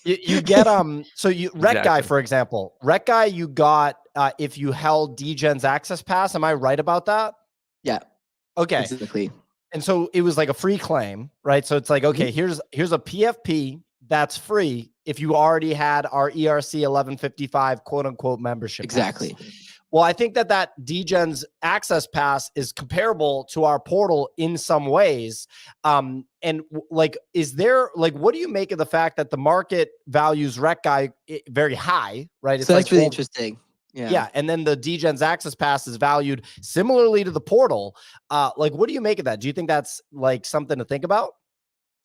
You get, so you rec guy, Exactly. for example, rec guy, you got, if you held DGen's access pass, am I right about that? Yeah. Okay. Exactly. And so it was like a free claim, right? So it's like, okay, here's a PFP that's free if you already had our ERC 1155 quote unquote membership. Exactly. Pass. Well, I think that DGen's access pass is comparable to our portal in some ways. Like, is there like, what do you make of the fact that the market values rec guy very high, right? It's so that's like really interesting. Yeah. And then the DGen's access pass is valued similarly to the portal. Like, what do you make of that? Do you think that's like something to think about?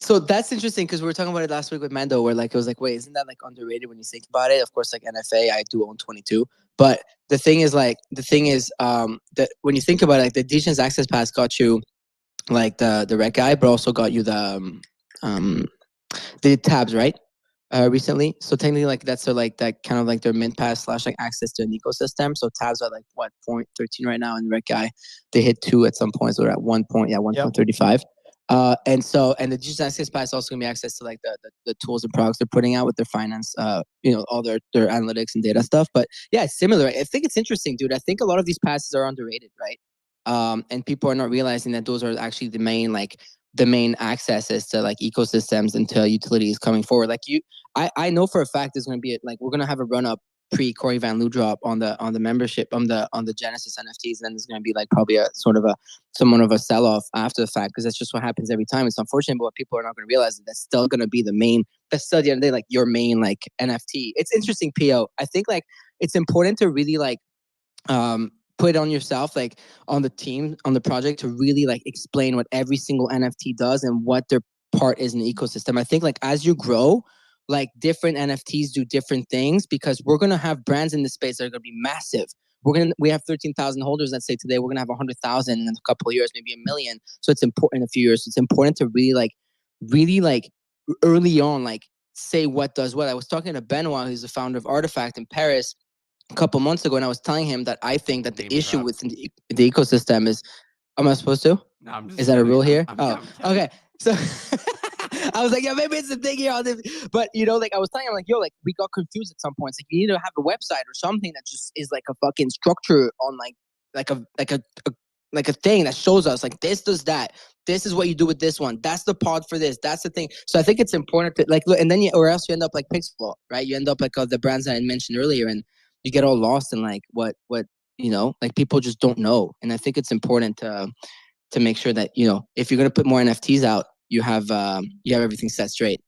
So that's interesting because we were talking about it last week with Mando, where like it was like, wait, isn't that like underrated when you think about it? Of course, like NFA, I do own 22, but the thing is that when you think about it, like the DGen's access pass got you like the rec guy, but also got you the tabs, right? Recently, so technically, like that's like that kind of like their mint pass / like access to an ecosystem. So tabs are like what 0.13 right now, and rec guy they hit 2 at some point, so they're at 1.35. And the digital access pass is also gonna be access to like the tools and products they're putting out with their finance, all their analytics and data stuff. But yeah, it's similar. I think it's interesting, dude. I think a lot of these passes are underrated, right? And people are not realizing that those are actually the main accesses to like ecosystems and to utilities coming forward. Like I know for a fact there's going to be we're going to have a run up pre Corey Van Loo drop on the membership on the Genesis NFTs, and then there's going to be like probably somewhat of a sell off after the fact, because that's just what happens every time. It's unfortunate, but what people are not going to realize is that's still going to be that's still at the end of the day like your main like NFT. It's interesting, PO. I think like it's important to really like put it on yourself, like on the team, on the project, to really like explain what every single NFT does and what their part is in the ecosystem. I think like as you grow, like different NFTs do different things, because we're going to have brands in this space that are going to be massive. We have 13,000 holders. Let's say today we're going to have 100,000 in a couple of years, maybe 1 million. So it's important in a few years. So it's important to really early on, like say what does what. I was talking to Benoit, who's the founder of Rtfkt in Paris, a couple months ago, and I was telling him that I think that the issue with the ecosystem is, am I supposed to? No, I'm just is that a rule here? I'm Okay. So I was like, yeah, maybe it's a thing here. But like I was telling him, like, yo, like we got confused at some points. Like you need to have a website or something that just is like a fucking structure on like a thing that shows us like this does that. This is what you do with this one. That's the pod for this. That's the thing. So I think it's important to like look, and then or else you end up like Pixel, right? You end up like the brands that I mentioned earlier, and you get all lost in like what like people just don't know. And I think it's important to make sure that if you're going to put more NFTs out, you have everything set straight.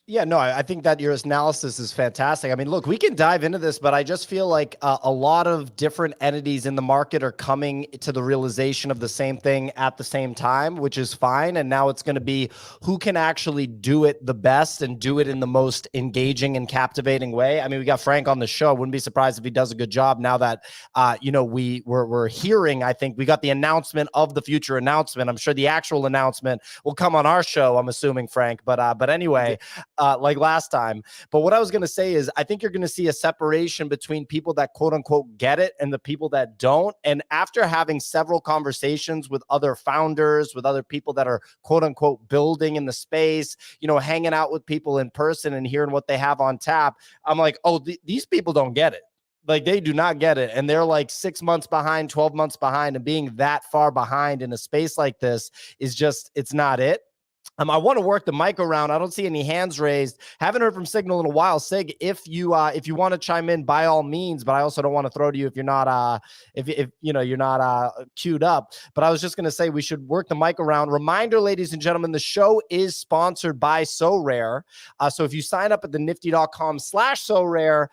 Yeah, no, I think that your analysis is fantastic. I mean, look, we can dive into this, but I just feel like a lot of different entities in the market are coming to the realization of the same thing at the same time, which is fine. And now it's going to be who can actually do it the best and do it in the most engaging and captivating way. I mean, we got Frank on the show. Wouldn't be surprised if he does a good job now that, we're hearing, I think we got the announcement of the future announcement. I'm sure the actual announcement will come on our show, I'm assuming, Frank. But anyway, like last time. But what I was going to say is I think you're going to see a separation between people that quote unquote get it and the people that don't. And after having several conversations with other founders, with other people that are quote unquote building in the space, hanging out with people in person and hearing what they have on tap, I'm like, oh, these people don't get it. Like they do not get it. And they're like 6 months behind, 12 months behind, and being that far behind in a space like this is just, it's not it. I want to work the mic around. I don't see any hands raised. Haven't heard from Signal in a while. Sig, if you want to chime in, by all means. But I also don't want to throw to you if you're not if you're not queued up. But I was just gonna say we should work the mic around. Reminder, ladies and gentlemen, the show is sponsored by SoRare. So if you sign up at the nifty.com/SoRare,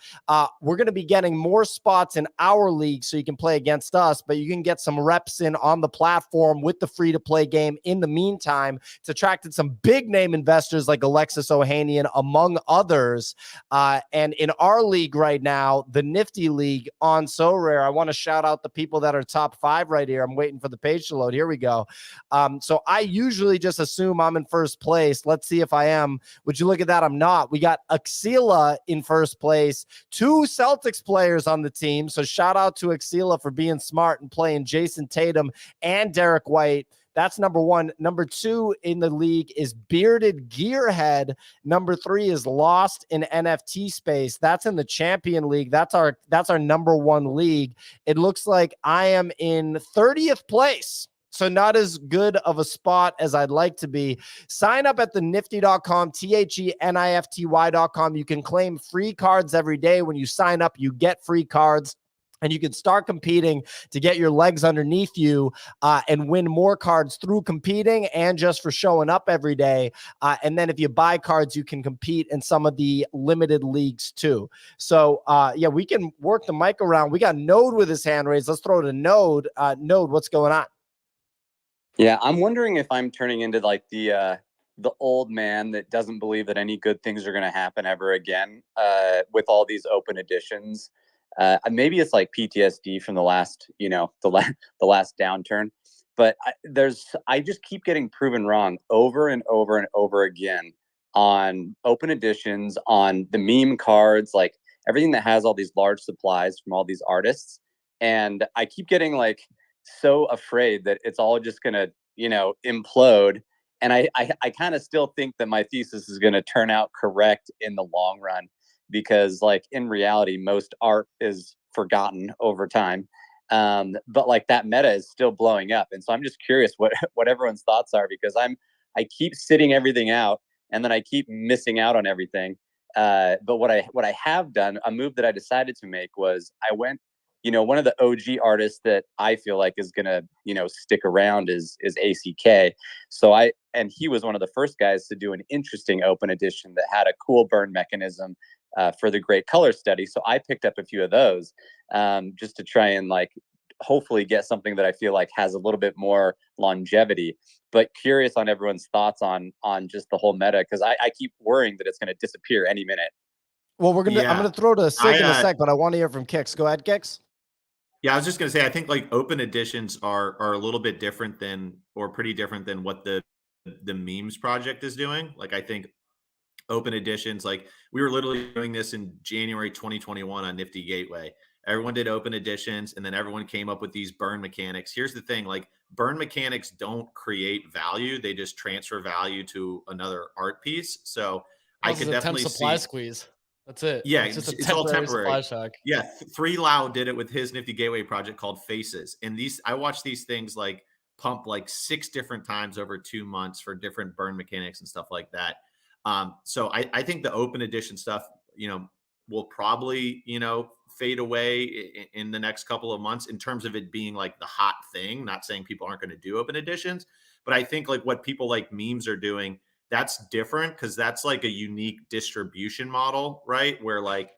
we're gonna be getting more spots in our league, so you can play against us. But you can get some reps in on the platform with the free to play game in the meantime to attract attracted some big name investors like Alexis Ohanian, among others. And in our league right now, the Nifty League on So Rare, I want to shout out the people that are top 5 right here. I'm waiting for the page to load. Here we go. So I usually just assume I'm in first place. Let's see if I am. Would you look at that? I'm not. We got Axila in first place, 2 Celtics players on the team. So shout out to Axila for being smart and playing Jason Tatum and Derek White. That's number 1. Number 2 in the league is Bearded Gearhead. Number 3 is Lost in NFT Space. That's in the Champion League. That's our number 1 league. It looks like I am in 30th place. So not as good of a spot as I'd like to be. Sign up at the nifty.com, THENIFTY.com. You can claim free cards every day. When you sign up, you get free cards. And you can start competing to get your legs underneath you and win more cards through competing and just for showing up every day. And then if you buy cards, you can compete in some of the limited leagues too. So, yeah, we can work the mic around. We got Node with his hand raised. Let's throw to Node. Node, what's going on? Yeah, I'm wondering if I'm turning into like the old man that doesn't believe that any good things are going to happen ever again with all these open editions. Maybe it's like PTSD from the last, the last downturn, but I just keep getting proven wrong over and over and over again on open editions, on the meme cards, like everything that has all these large supplies from all these artists. And I keep getting like so afraid that it's all just going to, implode. And I kind of still think that my thesis is going to turn out correct in the long run. Because like in reality, most art is forgotten over time. But like that meta is still blowing up. And so I'm just curious what everyone's thoughts are, because I keep sitting everything out and then I keep missing out on everything. But what I have done, a move that I decided to make was I went, one of the OG artists that I feel like is gonna, stick around is ACK. So he was one of the first guys to do an interesting open edition that had a cool burn mechanism for the great color study. So I picked up a few of those just to try and like hopefully get something that I feel like has a little bit more longevity. But curious on everyone's thoughts on just the whole meta, because I keep worrying that it's going to disappear any minute. Well, I'm gonna throw to Sig in a sec, but I want to hear from Kix. Go ahead, Kix. Yeah, I was just gonna say I think like open editions are a little bit different pretty different than what the memes project is doing. Like I think open editions, like we were literally doing this in January 2021 on Nifty Gateway. Everyone did open editions and then everyone came up with these burn mechanics. Here's the thing, like burn mechanics don't create value. They just transfer value to another art piece. So I could definitely supply see squeeze. That's it. Yeah, it's all temporary. Shock. Yeah, 3 Lau did it with his Nifty Gateway project called Faces. And I watched these things like pump like 6 different times over 2 months for different burn mechanics and stuff like that. So I think the open edition stuff, will probably, fade away in the next couple of months in terms of it being like the hot thing. Not saying people aren't going to do open editions, but I think like what people like memes are doing, that's different because that's like a unique distribution model, right? Where like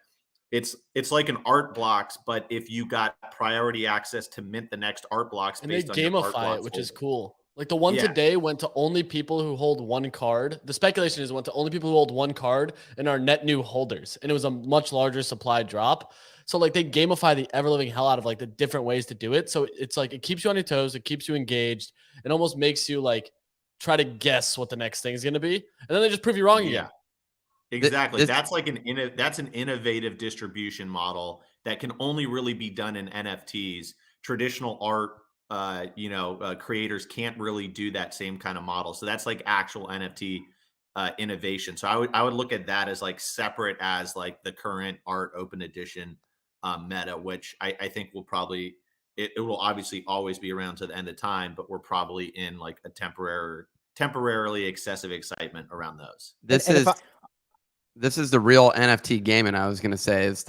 it's like an art blocks, but if you got priority access to mint the next art blocks, and they gamify it, which is cool. Like the one Yeah. today went to only people who hold one card. The speculation is it went to only people who hold one card and are net new holders. And it was a much larger supply drop. So like they gamify the ever living hell out of like the different ways to do it. So it's like it keeps you on your toes, it keeps you engaged, it almost makes you like try to guess what the next thing is going to be, and then they just prove you wrong again. Yeah, exactly. That's like an innovative distribution model that can only really be done in NFTs. Traditional art, creators can't really do that same kind of model. So that's like actual NFT innovation. So I would look at that as like separate as like the current art open edition meta, which I think will probably. It will obviously always be around to the end of time, but we're probably in like a temporarily excessive excitement around those. This is the real NFT game, and I was going to say is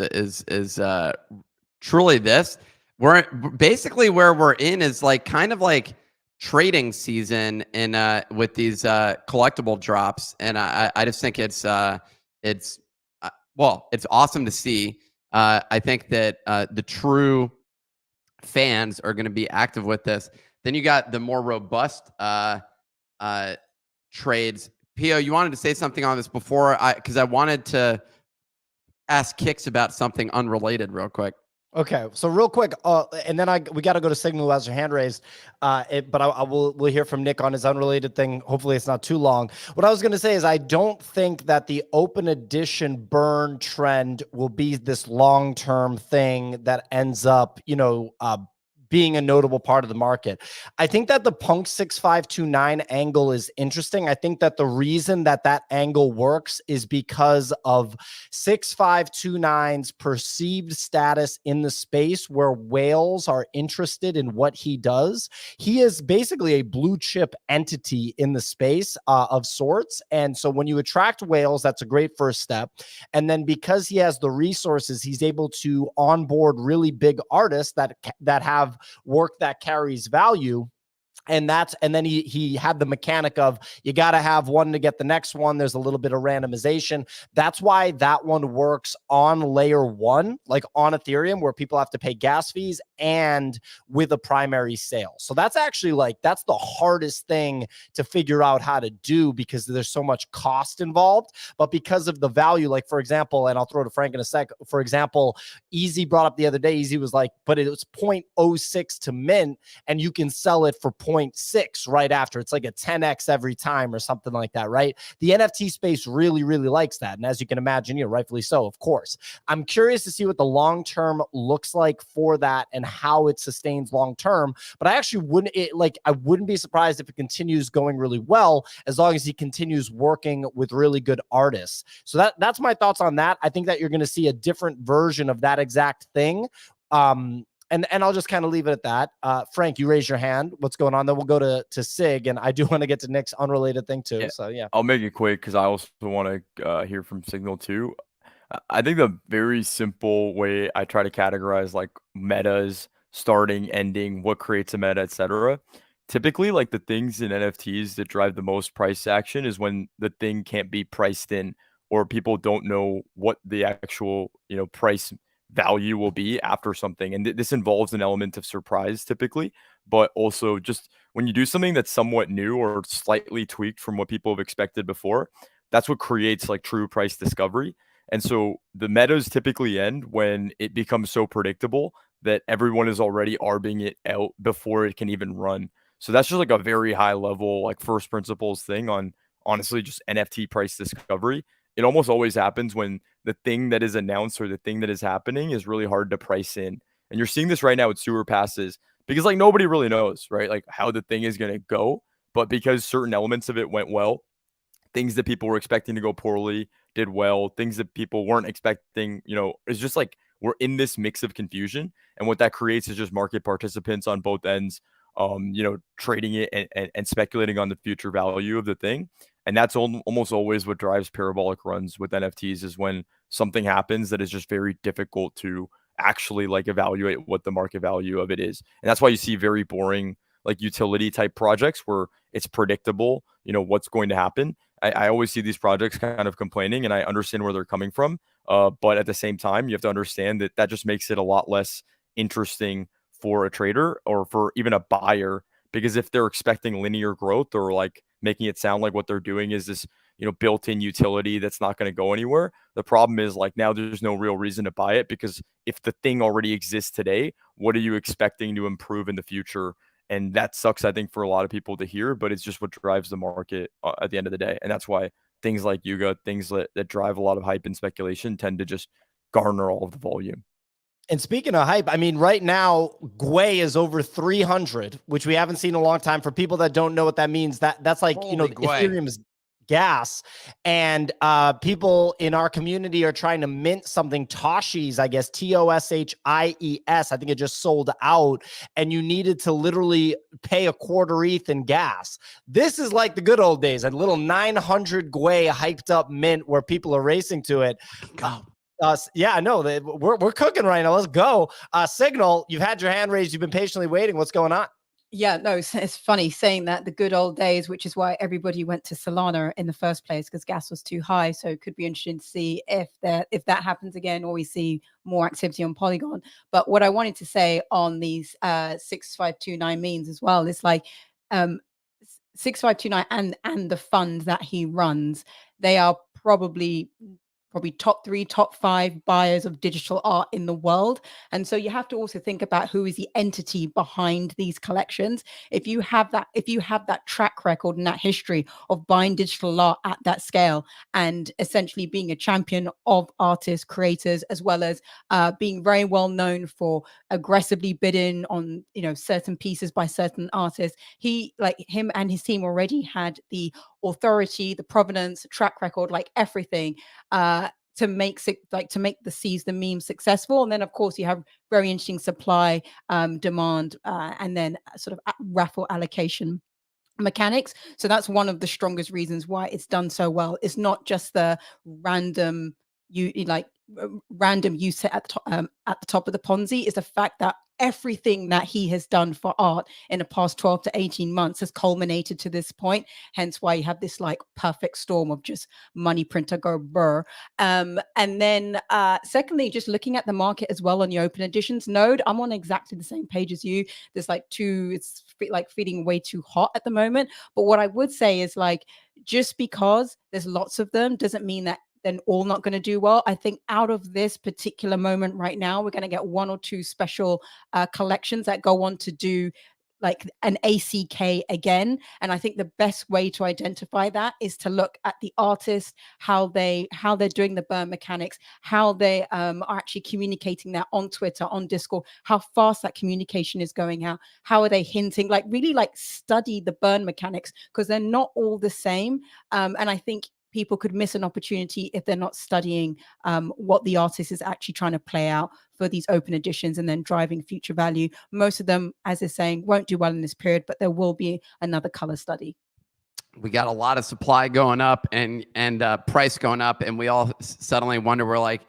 truly this. We're basically where we're in is like kind of like trading season in with these collectible drops, and I just think it's awesome to see. I think that the true fans are going to be active with this. Then you got the more robust trades. Pio, you wanted to say something on this before because I wanted to ask Kicks about something unrelated real quick. Okay, so real quick, and then we got to go to Signal who has her hand raised. But we'll hear from Nick on his unrelated thing. Hopefully, it's not too long. What I was going to say is I don't think that the open edition burn trend will be this long-term thing that ends up, being a notable part of the market. I think that the Punk 6529 angle is interesting. I think that the reason that angle works is because of 6529's perceived status in the space where whales are interested in what he does. He is basically a blue chip entity in the space of sorts. And so when you attract whales, that's a great first step. And then because he has the resources, he's able to onboard really big artists that have work that carries value. And then he had the mechanic of you got to have one to get the next one. There's a little bit of randomization. That's why that one works on layer 1, like on Ethereum, where people have to pay gas fees and with a primary sale. So that's actually that's the hardest thing to figure out how to do because there's so much cost involved. But because of the value, like for example, and I'll throw to Frank in a sec, for example, Easy brought up the other day, Easy was like, but it was 0.06 to mint and you can sell it for 0.6 right after. It's like a 10x every time or something like that, right? The NFT space really, really likes that. And as you can imagine, rightfully so, of course. I'm curious to see what the long term looks like for that and how it sustains long term. But I actually wouldn't be surprised if it continues going really well as long as he continues working with really good artists. So that's my thoughts on that. I think that you're going to see a different version of that exact thing. And I'll just kind of leave it at that. Frank, you raise your hand. What's going on? Then we'll go to Sig, and I do want to get to Nick's unrelated thing too. Yeah. So yeah, I'll make it quick because I also want to hear from Signal too. I think the very simple way I try to categorize like metas, starting, ending, what creates a meta, etc. Typically, like the things in NFTs that drive the most price action is when the thing can't be priced in, or people don't know what the actual price value will be after something. And this involves an element of surprise typically, but also just when you do something that's somewhat new or slightly tweaked from what people have expected before, that's what creates like true price discovery. And so the metas typically end when it becomes so predictable that everyone is already arbing it out before it can even run. So that's just like a very high level, like first principles thing on honestly just NFT price discovery. It almost always happens when the thing that is announced or the thing that is happening is really hard to price in. And you're seeing this right now with sewer passes because like nobody really knows, right? Like how the thing is going to go. But because certain elements of it went well, things that people were expecting to go poorly did well, things that people weren't expecting, it's just like we're in this mix of confusion. And what that creates is just market participants on both ends, trading it and speculating on the future value of the thing. And that's almost always what drives parabolic runs with NFTs is when something happens that is just very difficult to actually like evaluate what the market value of it is. And that's why you see very boring like utility type projects where it's predictable, what's going to happen. I always see these projects kind of complaining and I understand where they're coming from. But at the same time, you have to understand that just makes it a lot less interesting for a trader or for even a buyer, because if they're expecting linear growth or like making it sound like what they're doing is this, built-in utility that's not going to go anywhere. The problem is like now there's no real reason to buy it because if the thing already exists today, what are you expecting to improve in the future? And that sucks, I think, for a lot of people to hear, but it's just what drives the market at the end of the day. And that's why things like Yuga, things that drive a lot of hype and speculation tend to just garner all of the volume. And speaking of hype, I mean, right now, Gwei is over 300, which we haven't seen in a long time. For people that don't know what that means, that's like, Holy Ethereum is gas. And people in our community are trying to mint something, Toshies, I guess, Toshies. I think it just sold out. And you needed to literally pay a quarter ETH in gas. This is like the good old days, a little 900 Gwei hyped up mint where people are racing to it. Yeah, I know that we're cooking right now. Let's go. Signal, you've had your hand raised. You've been patiently waiting. What's going on? Yeah, no, it's funny saying that, the good old days, which is why everybody went to Solana in the first place, because gas was too high. So it could be interesting to see if that happens again, or we see more activity on Polygon. But what I wanted to say on these 6529 memes as well is like 6529 and the fund that he runs, they are probably top 3, top 5 buyers of digital art in the world. And so you have to also think about who is the entity behind these collections. If you have that track record and that history of buying digital art at that scale and essentially being a champion of artists, creators, as well as being very well known for aggressively bidding on, certain pieces by certain artists, him and his team already had the authority, the provenance, track record, like everything, to make the meme successful. And then of course you have very interesting supply, demand, and then sort of raffle allocation mechanics. So that's one of the strongest reasons why it's done so well. It's not just the random you set at the top of the Ponzi. Is the fact that everything that he has done for art in the past 12 to 18 months has culminated to this point. Hence why you have this like perfect storm of just money printer go burr. And then secondly, just looking at the market as well on the open editions node, I'm on exactly the same page as you. There's it's like feeling way too hot at the moment. But what I would say is like, just because there's lots of them doesn't mean that then all not going to do well. I think out of this particular moment right now, we're going to get 1 or 2 special collections that go on to do like an ACK again. And I think the best way to identify that is to look at the artist, how they're doing the burn mechanics, how they are actually communicating that on Twitter, on Discord, how fast that communication is going out, how are they hinting, like really like study the burn mechanics, because they're not all the same. And I think people could miss an opportunity if they're not studying what the artist is actually trying to play out for these open editions and then driving future value. Most of them, as they're saying, won't do well in this period, but there will be another color study. We got a lot of supply going up and price going up, and we all suddenly wonder, we're like,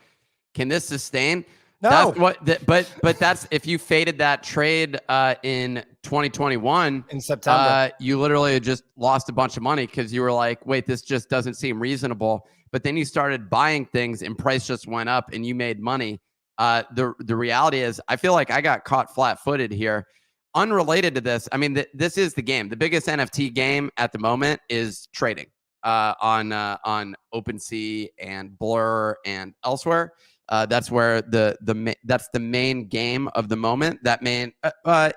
can this sustain? No. That's what, but that's if you faded that trade in 2021 in September, you literally just lost a bunch of money because you were like, wait, this just doesn't seem reasonable. But then you started buying things and price just went up and you made money. The reality is, I feel like I got caught flat-footed here. Unrelated to this, I mean, this is the game. The biggest NFT game at the moment is trading on OpenSea and Blur and elsewhere. That's where that's the main game of the moment. That main,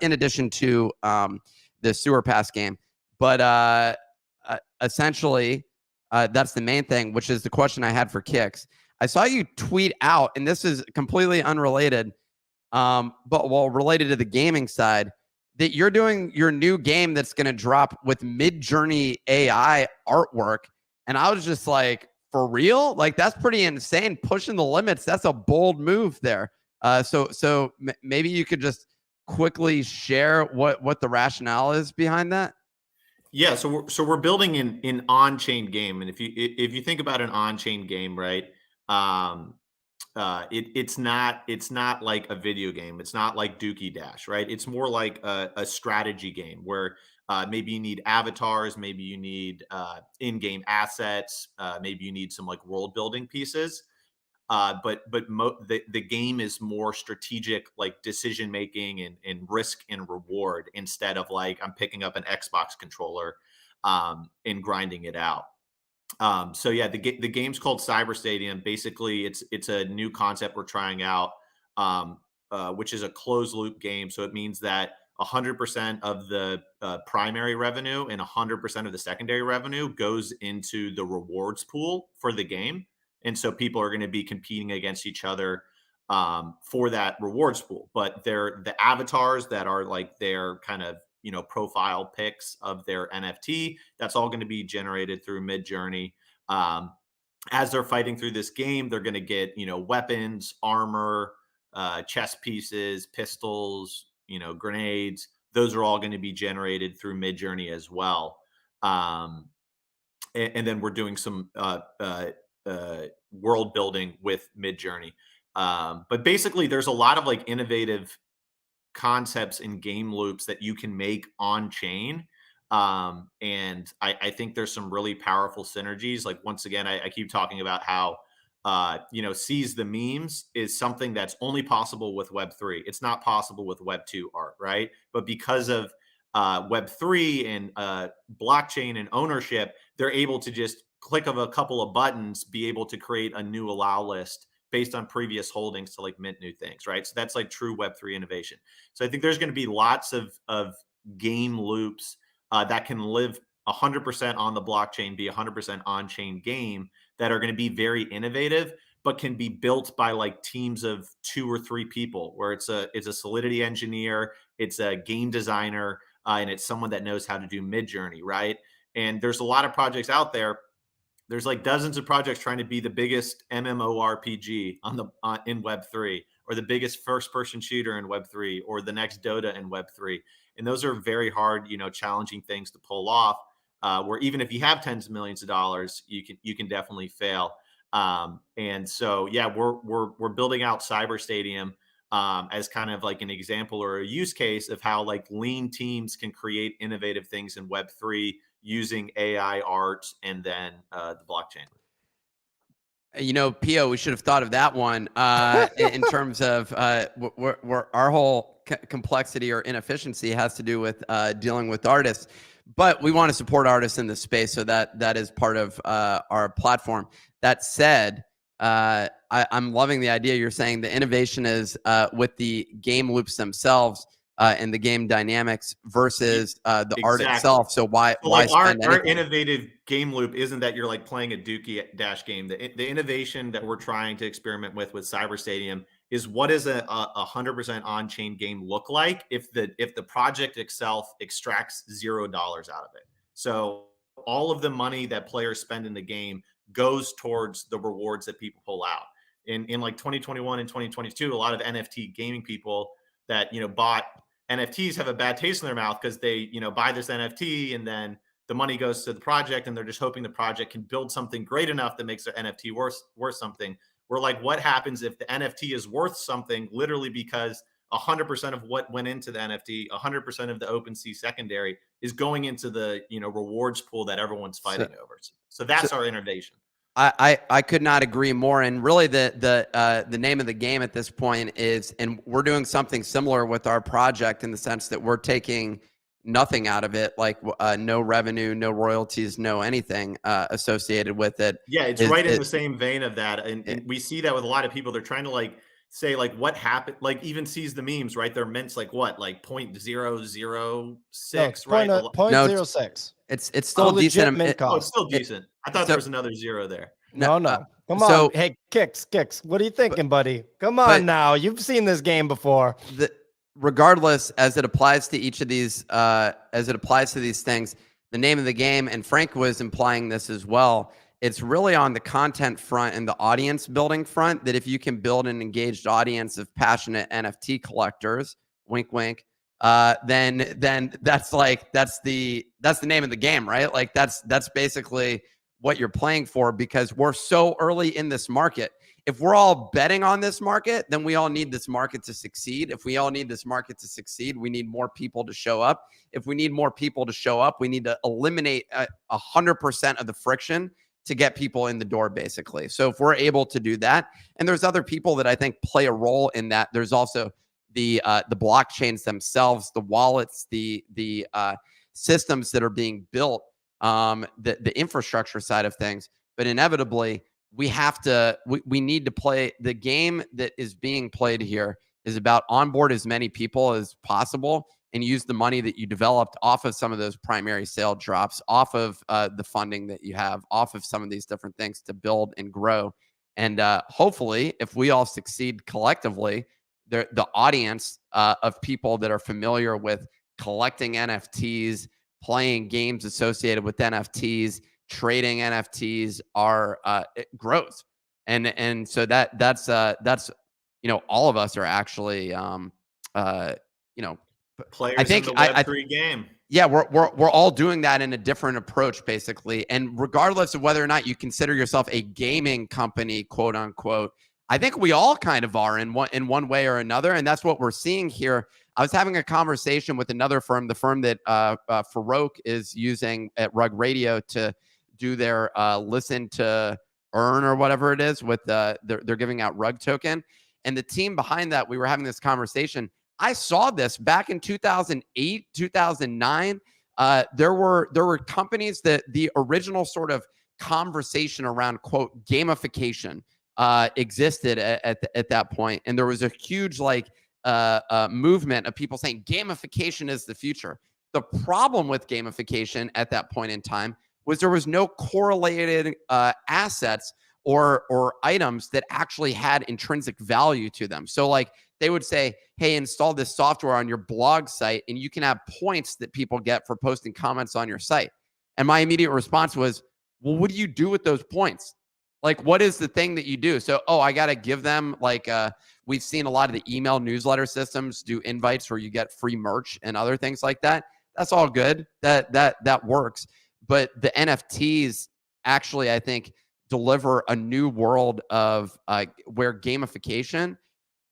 in addition to the sewer pass game, but essentially that's the main thing. Which is the question I had for Kicks. I saw you tweet out, and this is completely unrelated, but related to the gaming side, that you're doing your new game that's going to drop with Mid-Journey AI artwork, and I was just like, for real? Like, that's pretty insane. Pushing the limits. That's a bold move there. So maybe you could just quickly share what the rationale is behind that. Yeah. So we're building an on-chain game. And if you think about an on-chain game, right? It's not like a video game. It's not like Dookie Dash, right? It's more like a strategy game where maybe you need avatars, maybe you need in-game assets, maybe you need some like world building pieces. But the game is more strategic, like decision making and risk and reward, instead of like I'm picking up an Xbox controller and grinding it out. So yeah, the game's called Cyber Stadium. Basically, it's a new concept we're trying out, which is a closed loop game. So it means that 100% of the primary revenue and 100% of the secondary revenue goes into the rewards pool for the game. And so people are going to be competing against each other for that rewards pool. But they're the avatars that are like their kind of, profile pics of their NFT. That's all going to be generated through Mid-Journey. As they're fighting through this game, they're going to get, weapons, armor, chess pieces, pistols, grenades. Those are all going to be generated through Mid-Journey as well. And then we're doing some world building with Mid-Journey. But basically, there's a lot of like innovative concepts and game loops that you can make on chain. And I think there's some really powerful synergies. Like, once again, I keep talking about how, seize the memes is something that's only possible with Web3. It's not possible with Web2 art, right? But because of Web3 and blockchain and ownership, they're able to just click of a couple of buttons, be able to create a new allow list based on previous holdings to like mint new things, right? So that's like true Web3 innovation. So I think there's going to be lots of game loops that can live 100% on the blockchain, be 100% on-chain game that are going to be very innovative, but can be built by like teams of 2 or 3 people, where it's a Solidity engineer, it's a game designer, and it's someone that knows how to do Midjourney, right? And there's a lot of projects out there. There's like dozens of projects trying to be the biggest MMORPG in Web3, or the biggest first-person shooter in Web3, or the next Dota in Web3. And those are very hard, challenging things to pull off. Where even if you have tens of millions of dollars, you can definitely fail. And so, yeah, we're building out Cyber Stadium as kind of like an example or a use case of how like lean teams can create innovative things in Web3 using AI, art, and then the blockchain. Pio, we should have thought of that one in terms of where our whole complexity or inefficiency has to do with dealing with artists. But we want to support artists in this space, so that is part of our platform. That said, I'm loving the idea you're saying. The innovation is with the game loops themselves and the game dynamics versus the art itself. So why spend our innovative game loop isn't that you're like playing a Dookie Dash game. The innovation that we're trying to experiment with Cyber Stadium is, what does a 100% on-chain game look like if the project itself extracts $0 out of it? So all of the money that players spend in the game goes towards the rewards that people pull out. In like 2021 and 2022, a lot of NFT gaming people that bought NFTs have a bad taste in their mouth, because they buy this NFT and then the money goes to the project, and they're just hoping the project can build something great enough that makes their NFT worth something. We're like, what happens if the NFT is worth something literally because 100% of what went into the NFT, 100% of the OpenSea secondary is going into the rewards pool that everyone's fighting over. So that's our innovation. I could not agree more. And really the name of the game at this point is, and we're doing something similar with our project in the sense that we're taking nothing out of it, like no revenue, no royalties, no anything associated with it. Yeah, it's right in the same vein of that. And we see that with a lot of people. They're trying to like say like what happened, like even sees the memes, right? They're mints like what, like 0.006, right? 0.06. It's still decent. It's still decent. I thought there was another zero there. No. Come on. Hey, Kicks. What are you thinking, buddy? Come on now. You've seen this game before. Regardless, as it applies to each of these, things, the name of the game, and Frank was implying this as well, it's really on the content front and the audience building front, that if you can build an engaged audience of passionate NFT collectors, wink, wink, then that's the name of the game, right? Like that's basically what you're playing for, because we're so early in this market. If we're all betting on this market, then we all need this market to succeed. If we all need this market to succeed, we need more people to show up. If we need more people to show up, we need to eliminate 100% of the friction to get people in the door, basically. So if we're able to do that, and there's other people that I think play a role in that. There's also the blockchains themselves, the wallets, the systems that are being built, the infrastructure side of things. But inevitably, we need to play the game that is being played here is about onboard as many people as possible and use the money that you developed off of some of those primary sale drops, off of the funding that you have, off of some of these different things to build and grow. And hopefully, if we all succeed collectively, the audience of people that are familiar with collecting NFTs, playing games associated with NFTs, trading NFTs it grows. And so that's all of us are actually players I think in the Web3 game. Yeah, we're all doing that in a different approach, basically. And regardless of whether or not you consider yourself a gaming company, quote unquote, I think we all kind of are in one way or another. And that's what we're seeing here. I was having a conversation with another firm, the firm that Rtfkt is using at Rug Radio to do their listen to earn or whatever it is with they're giving out Rug token. And the team behind that, we were having this conversation. I saw this back in 2008, 2009. There were companies that the original sort of conversation around, quote, gamification existed at that point. And there was a huge movement of people saying gamification is the future. The problem with gamification at that point in time was there was no correlated assets or items that actually had intrinsic value to them. So like they would say, hey, install this software on your blog site and you can have points that people get for posting comments on your site. And my immediate response was, well, what do you do with those points? Like, what is the thing that you do? So, I got to give them we've seen a lot of the email newsletter systems do invites where you get free merch and other things like that. That's all good. That works. But the NFTs actually, I think, deliver a new world of where gamification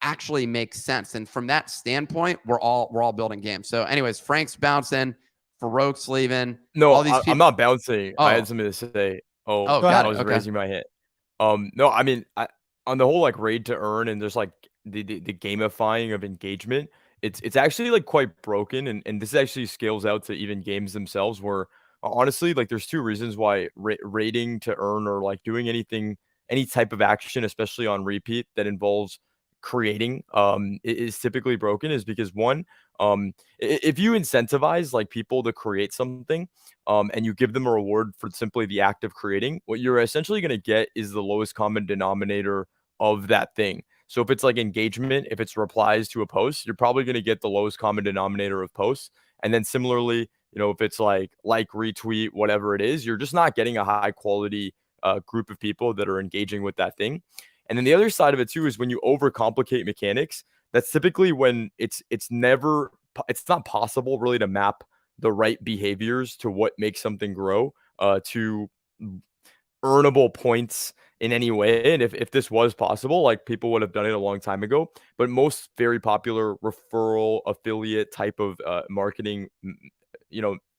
actually makes sense. And from that standpoint, we're all building games. So anyways, Frank's bouncing, Farouk's leaving. No, all these people. I'm not bouncing. Oh. I had something to say. Go I ahead. was Okay. raising my hand. No, I mean, on the whole like raid to earn and there's like the gamifying of engagement, it's actually like quite broken, and this actually scales out to even games themselves where honestly like there's two reasons why raiding to earn or like doing any type of action, especially on repeat that involves creating is typically broken, is because one, if you incentivize like people to create something and you give them a reward for simply the act of creating, what you're essentially going to get is the lowest common denominator of that thing. So if it's like engagement, if it's replies to a post, you're probably going to get the lowest common denominator of posts. And then similarly, if it's like retweet, whatever it is, you're just not getting a high quality group of people that are engaging with that thing. And then the other side of it too is when you overcomplicate mechanics, that's typically when it's not possible really to map the right behaviors to what makes something grow to earnable points in any way. And if this was possible, like people would have done it a long time ago. But most very popular referral affiliate type of marketing,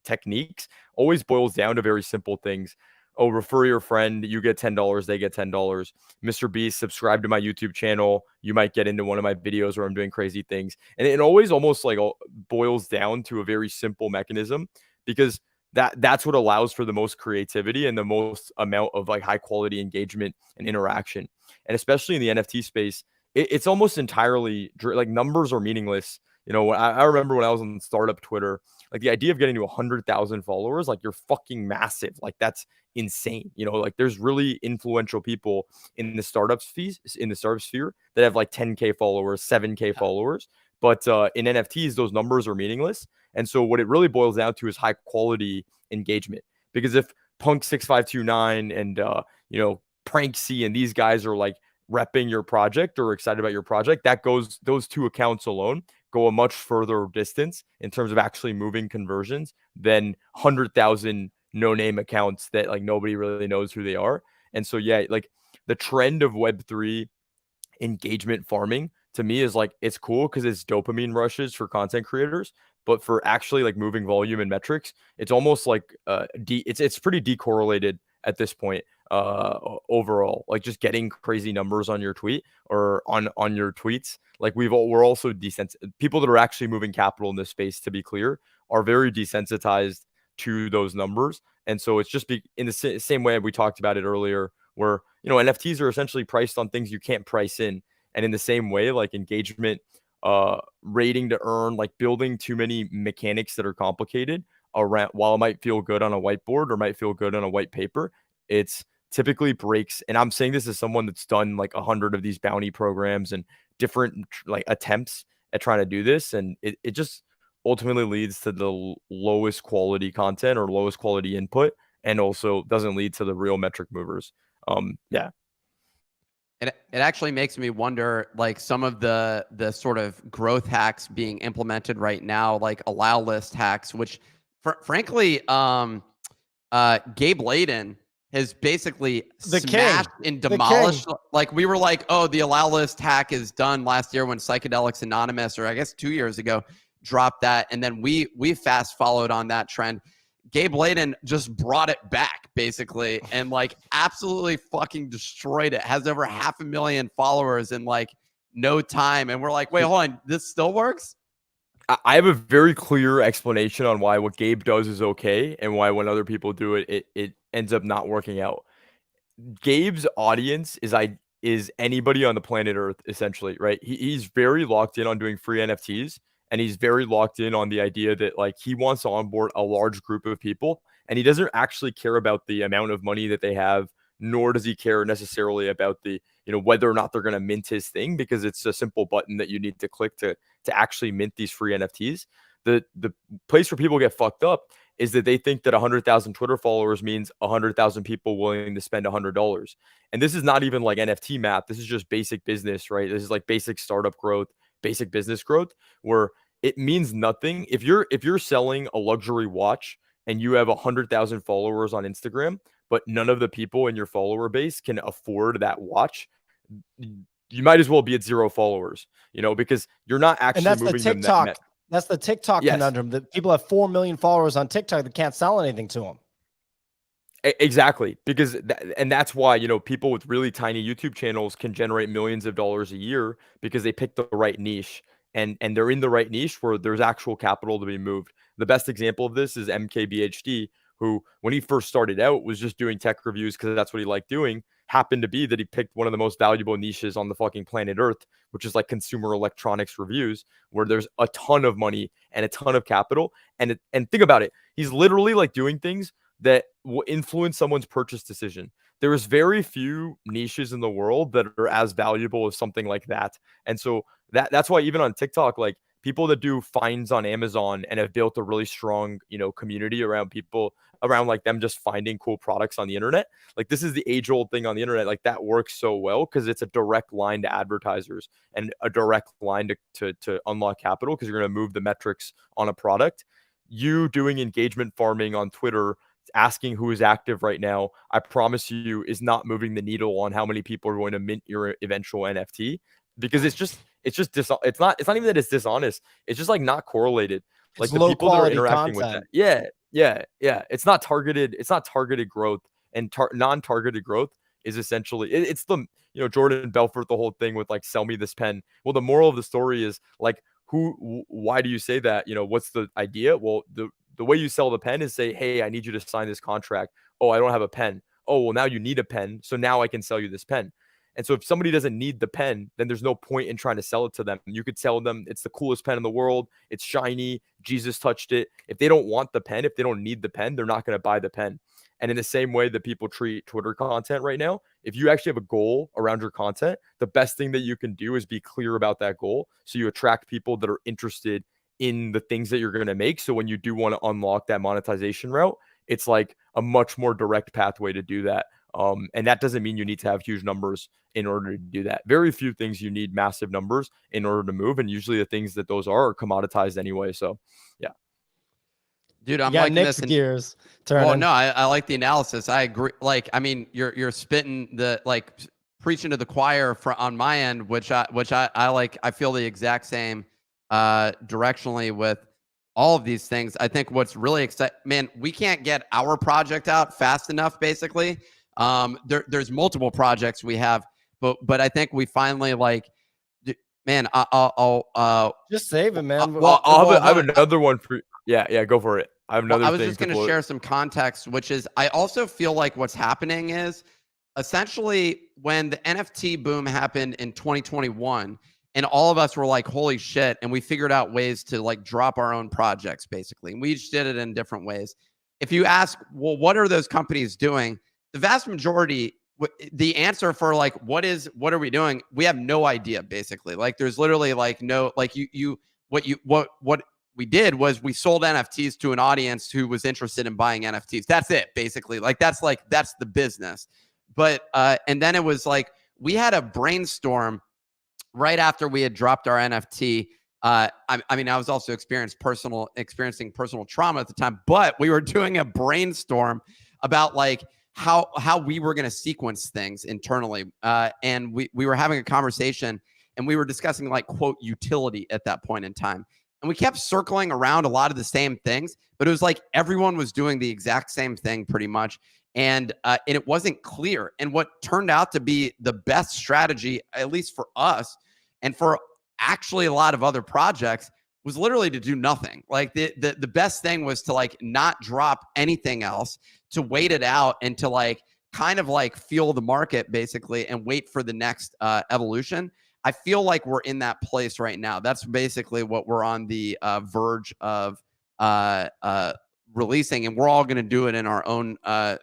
techniques always boils down to very simple things. Oh, refer your friend, you get $10, they get $10. Mr. Beast, subscribe to my YouTube channel. You might get into one of my videos where I'm doing crazy things. And it always almost like boils down to a very simple mechanism, because that's what allows for the most creativity and the most amount of like high quality engagement and interaction. And especially in the NFT space, it's almost entirely like numbers are meaningless. I remember when I was on startup Twitter, like the idea of getting to 100,000 followers, like you're fucking massive. Like that's insane. Like there's really influential people in the startup sphere that have like 10K followers, 7K followers. But in NFTs, those numbers are meaningless. And so what it really boils down to is high quality engagement. Because if Punk 6529 and Prank C and these guys are like repping your project or excited about your project, those two accounts alone go a much further distance in terms of actually moving conversions than 100,000 no-name accounts that like nobody really knows who they are. And so yeah, like the trend of Web3 engagement farming to me is like, it's cool because it's dopamine rushes for content creators, but for actually like moving volume and metrics, it's almost like it's pretty decorrelated at this point overall. Like just getting crazy numbers on your tweet or on your tweets, like we're also people that are actually moving capital in this space, to be clear, are very desensitized to those numbers. And so it's just in the same way we talked about it earlier, where NFTs are essentially priced on things you can't price in. And in the same way, like engagement, rating to earn, like building too many mechanics that are complicated around, while it might feel good on a whiteboard or might feel good on a white paper, it's typically breaks. And I'm saying this as someone that's done like 100 of these bounty programs and different like attempts at trying to do this. And it just ultimately leads to the lowest quality content or lowest quality input, and also doesn't lead to the real metric movers. Yeah. It actually makes me wonder, like some of the sort of growth hacks being implemented right now, like allow list hacks, which frankly, Gabe Layden has basically smashed and demolished. Like we were like, oh, the allow list hack is done last year when Psychedelics Anonymous, or I guess 2 years ago, dropped that. And then we fast followed on that trend. Gabe Layden just brought it back basically and like absolutely fucking destroyed it. Has over 500,000 followers in like no time. And we're like, wait, hold on, this still works? I have a very clear explanation on why what Gabe does is okay and why when other people do it, it ends up not working out. Gabe's audience is anybody on the planet Earth, essentially, right? He's very locked in on doing free NFTs, and he's very locked in on the idea that like he wants to onboard a large group of people, and he doesn't actually care about the amount of money that they have, nor does he care necessarily about the whether or not they're going to mint his thing, because it's a simple button that you need to click to actually mint these free NFTs. The place where people get fucked up is that they think that 100,000 Twitter followers means 100,000 people willing to spend $100. And this is not even like NFT math. This is just basic business, right? This is like basic startup growth, basic business growth, where it means nothing. If you're selling a luxury watch and you have 100,000 followers on Instagram, but none of the people in your follower base can afford that watch, you might as well be at 0 followers, because you're not actually and that's moving the TikTok. them. That's the TikTok Yes. conundrum, that people have 4 million followers on TikTok that can't sell anything to them. Exactly, because that's why people with really tiny YouTube channels can generate millions of dollars a year because they pick the right niche, and they're in the right niche where there's actual capital to be moved. The best example of this is MKBHD, who when he first started out was just doing tech reviews because that's what he liked doing. Happened to be that he picked one of the most valuable niches on the fucking planet Earth, which is like consumer electronics reviews, where there's a ton of money and a ton of capital. And think about it, he's literally like doing things that will influence someone's purchase decision. There is very few niches in the world that are as valuable as something like that. And so that's why even on TikTok, like people that do finds on Amazon and have built a really strong, community around people, around like them just finding cool products on the internet. Like this is the age old thing on the internet. Like that works so well because it's a direct line to advertisers and a direct line to unlock capital, because you're going to move the metrics on a product. You doing engagement farming on Twitter, asking who is active right now, I promise you is not moving the needle on how many people are going to mint your eventual NFT, because it's not even that it's dishonest. It's just like not correlated. Like It's the low people that are quality interacting content. with that. Yeah. It's not targeted growth, and non-targeted growth is essentially it's the Jordan Belfort, the whole thing with like sell me this pen. Well, the moral of the story is like why do you say that? What's the idea? Well, the way you sell the pen is say, hey, I need you to sign this contract. Oh, I don't have a pen. Oh, well, now you need a pen. So now I can sell you this pen. And so if somebody doesn't need the pen, then there's no point in trying to sell it to them. You could tell them it's the coolest pen in the world. It's shiny. Jesus touched it. If they don't want the pen, if they don't need the pen, they're not going to buy the pen. And in the same way that people treat Twitter content right now, if you actually have a goal around your content, the best thing that you can do is be clear about that goal, so you attract people that are interested in the things that you're going to make. So when you do want to unlock that monetization route, it's like a much more direct pathway to do that. And that doesn't mean you need to have huge numbers in order to do that. Very few things you need massive numbers in order to move. And usually the things that those are commoditized anyway. So yeah. Dude, I'm got liking Nick's this. gears turning. Well, no, I like the analysis. I agree. Like, I mean, you're spitting the like preaching to the choir on my end, which I like. I feel the exact same directionally with all of these things. I think what's really exciting, man, we can't get our project out fast enough. Basically, there's multiple projects we have, but I think we finally like. Man, I'll just save it, man. I have another one for. Yeah, go for it. I have another. I was just going to share some context, which is I also feel like what's happening is essentially when the NFT boom happened in 2021, and all of us were like, holy shit. And we figured out ways to like drop our own projects, basically. And we each did it in different ways. If you ask, well, what are those companies doing? The vast majority, the answer for like, what are we doing? We have no idea, basically. Like there's literally like no, like what we did was we sold NFTs to an audience who was interested in buying NFTs. That's it, basically. That's the business. But and then it was like we had a brainstorm right after we had dropped our NFT. I mean, I was also experiencing personal trauma at the time, but we were doing a brainstorm about like how we were going to sequence things internally. And we were having a conversation, and we were discussing like quote utility at that point in time. And we kept circling around a lot of the same things, but it was like everyone was doing the exact same thing pretty much. And it wasn't clear. And what turned out to be the best strategy, at least for us and for actually a lot of other projects, was literally to do nothing. Like the best thing was to like not drop anything else, to wait it out and to like kind of like feel the market basically and wait for the next evolution. I feel like we're in that place right now. That's basically what we're on the verge of releasing, and we're all going to do it in our own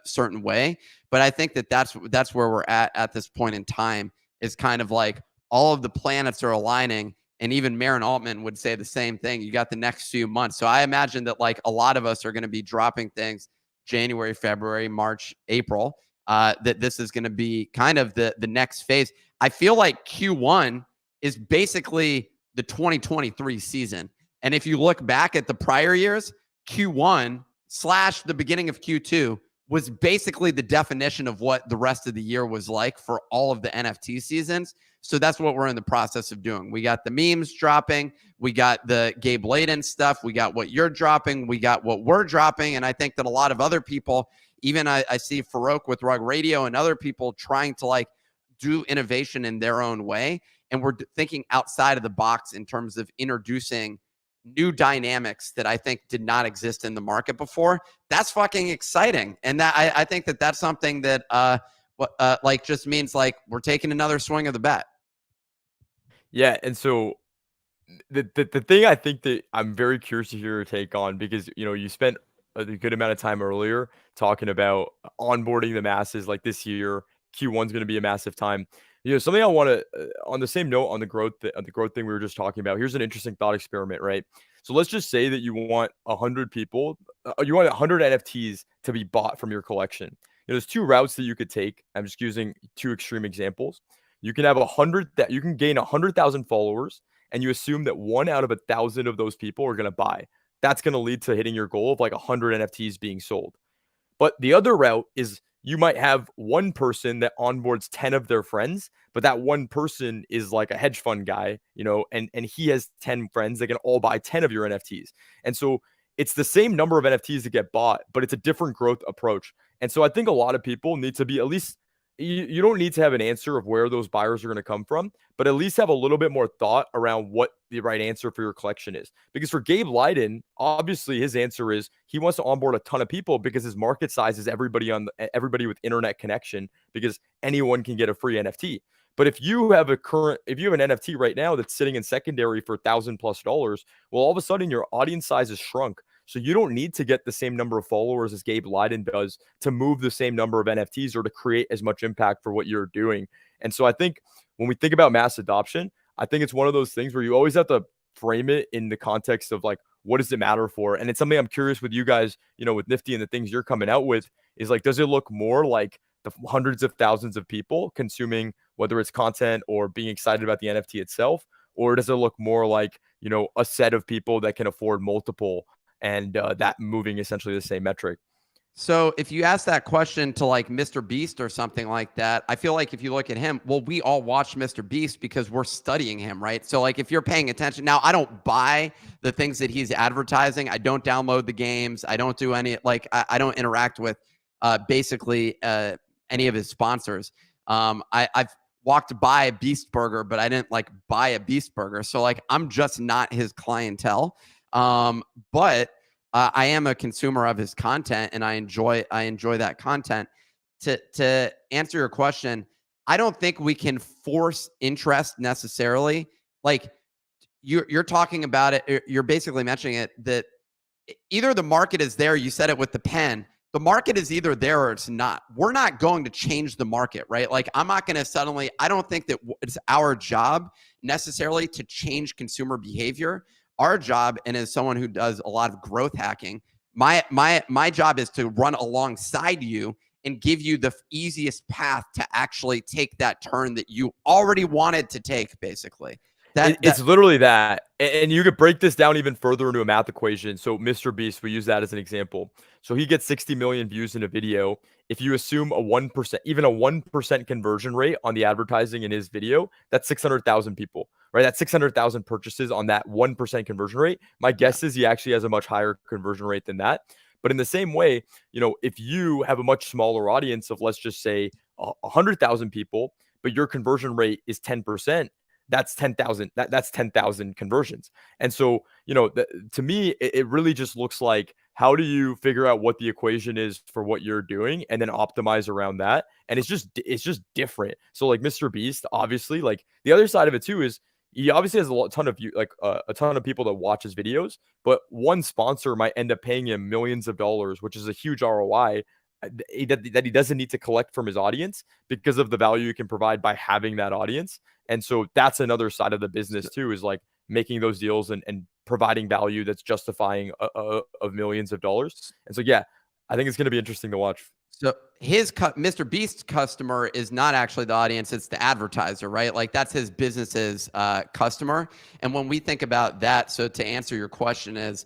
certain way. But I think that that's where we're at this point in time, is kind of like all of the planets are aligning. And even Marin Altman would say the same thing. You got the next few months. So I imagine that like a lot of us are going to be dropping things January, February, March, April. That this is going to be kind of the next phase. I feel like Q1 is basically the 2023 season. And if you look back at the prior years, Q1 / the beginning of Q2 was basically the definition of what the rest of the year was like for all of the NFT seasons. So that's what we're in the process of doing. We got the memes dropping. We got the Gabe Layden stuff. We got what you're dropping. We got what we're dropping. And I think that a lot of other people, even I see Farouk with Rug Radio and other people trying to like do innovation in their own way. And we're thinking outside of the box in terms of introducing new dynamics that I think did not exist in the market before. That's fucking exciting. And that I think that that's something that like just means like we're taking another swing of the bat. Yeah, and so the thing I think that I'm very curious to hear your take on, because you spent a good amount of time earlier talking about onboarding the masses. Like this year, Q1 is going to be a massive time. Something I want to on the same note on the growth thing we were just talking about. Here's an interesting thought experiment, right? So let's just say that you want 100 people, you want 100 NFTs to be bought from your collection. There's two routes that you could take. I'm just using two extreme examples. You can have 100 that you can gain 100,000 followers, and you assume that 1 out of 1,000 of those people are going to buy. That's going to lead to hitting your goal of like 100 NFTs being sold. But the other route is you might have one person that onboards 10 of their friends, but that one person is like a hedge fund guy, and he has 10 friends that can all buy 10 of your NFTs. And so it's the same number of NFTs that get bought, but it's a different growth approach. And so I think a lot of people need to be at least, you don't need to have an answer of where those buyers are going to come from, but at least have a little bit more thought around what the right answer for your collection is. Because for Gabe Layden, obviously his answer is he wants to onboard a ton of people because his market size is everybody with internet connection, because anyone can get a free NFT. But if you have an NFT right now that's sitting in secondary for $1,000+, well, all of a sudden your audience size is shrunk. So you don't need to get the same number of followers as Gabe Layden does to move the same number of NFTs or to create as much impact for what you're doing. And so I think when we think about mass adoption, I think it's one of those things where you always have to frame it in the context of like, what does it matter for? And it's something I'm curious with you guys, with Nifty and the things you're coming out with, is like, does it look more like the hundreds of thousands of people consuming, whether it's content or being excited about the NFT itself? Or does it look more like, a set of people that can afford multiple, and that moving essentially the same metric? So if you ask that question to like Mr. Beast or something like that, I feel like if you look at him, well, we all watch Mr. Beast because we're studying him, right? So like if you're paying attention, now I don't buy the things that he's advertising. I don't download the games. I don't do any, like I don't interact with basically any of his sponsors. I've walked by a Beast Burger, but I didn't like buy a Beast Burger. So like I'm just not his clientele. But I am a consumer of his content, and I enjoy that content. To answer your question, I don't think we can force interest necessarily. Like you're talking about it, you're basically mentioning it, that either the market is there. You said it with the pen. The market is either there or it's not. We're not going to change the market, right? Like I'm not going to suddenly, I don't think that it's our job necessarily to change consumer behavior. Our job, and as someone who does a lot of growth hacking, my job is to run alongside you and give you the easiest path to actually take that turn that you already wanted to take, basically. It's literally that. And you could break this down even further into a math equation. So Mr. Beast, we use that as an example. So he gets 60 million views in a video. If you assume a 1%, even a 1% conversion rate on the advertising in his video, that's 600,000 people, right? That's 600,000 purchases on that 1% conversion rate. My guess is he actually has a much higher conversion rate than that. But in the same way, if you have a much smaller audience of, let's just say 100,000 people, but your conversion rate is 10%, that's 10,000. That's 10,000 conversions. And so, to me, it really just looks like, how do you figure out what the equation is for what you're doing and then optimize around that? And it's just different. So like Mr. Beast, obviously, like the other side of it too is he obviously has a ton of a ton of people that watch his videos, but one sponsor might end up paying him millions of dollars, which is a huge ROI that he doesn't need to collect from his audience because of the value you can provide by having that audience. And so that's another side of the business too, is like making those deals and providing value that's justifying of millions of dollars. And so, yeah, I think it's going to be interesting to watch. So Mr. Beast's customer is not actually the audience, it's the advertiser, right? Like that's his business's customer. And when we think about that, so to answer your question is,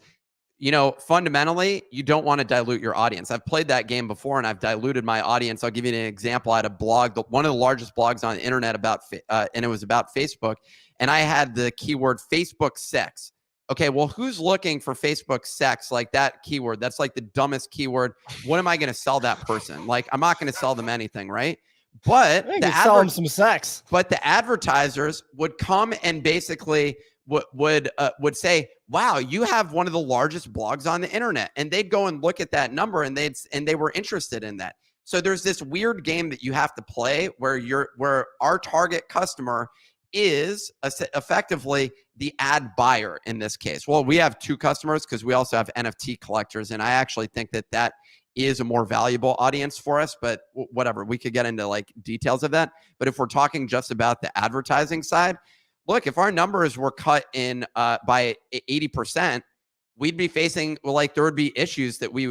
fundamentally, you don't want to dilute your audience. I've played that game before and I've diluted my audience. I'll give you an example. I had a blog, one of the largest blogs on the internet and it was about Facebook. And I had the keyword Facebook sex. Okay, well, who's looking for Facebook sex, like that keyword? That's like the dumbest keyword. What am I going to sell that person? Like, I'm not going to sell them anything, right? But sell them some sex. But the advertisers would come and basically would say, wow, you have one of the largest blogs on the internet. And they'd go and look at that number and they were interested in that. So there's this weird game that you have to play where our target customer is effectively the ad buyer in this case. Well, we have two customers because we also have NFT collectors. And I actually think that is a more valuable audience for us, but whatever, we could get into like details of that. But if we're talking just about the advertising side, look, if our numbers were cut in by 80%, we'd be facing, there would be issues that we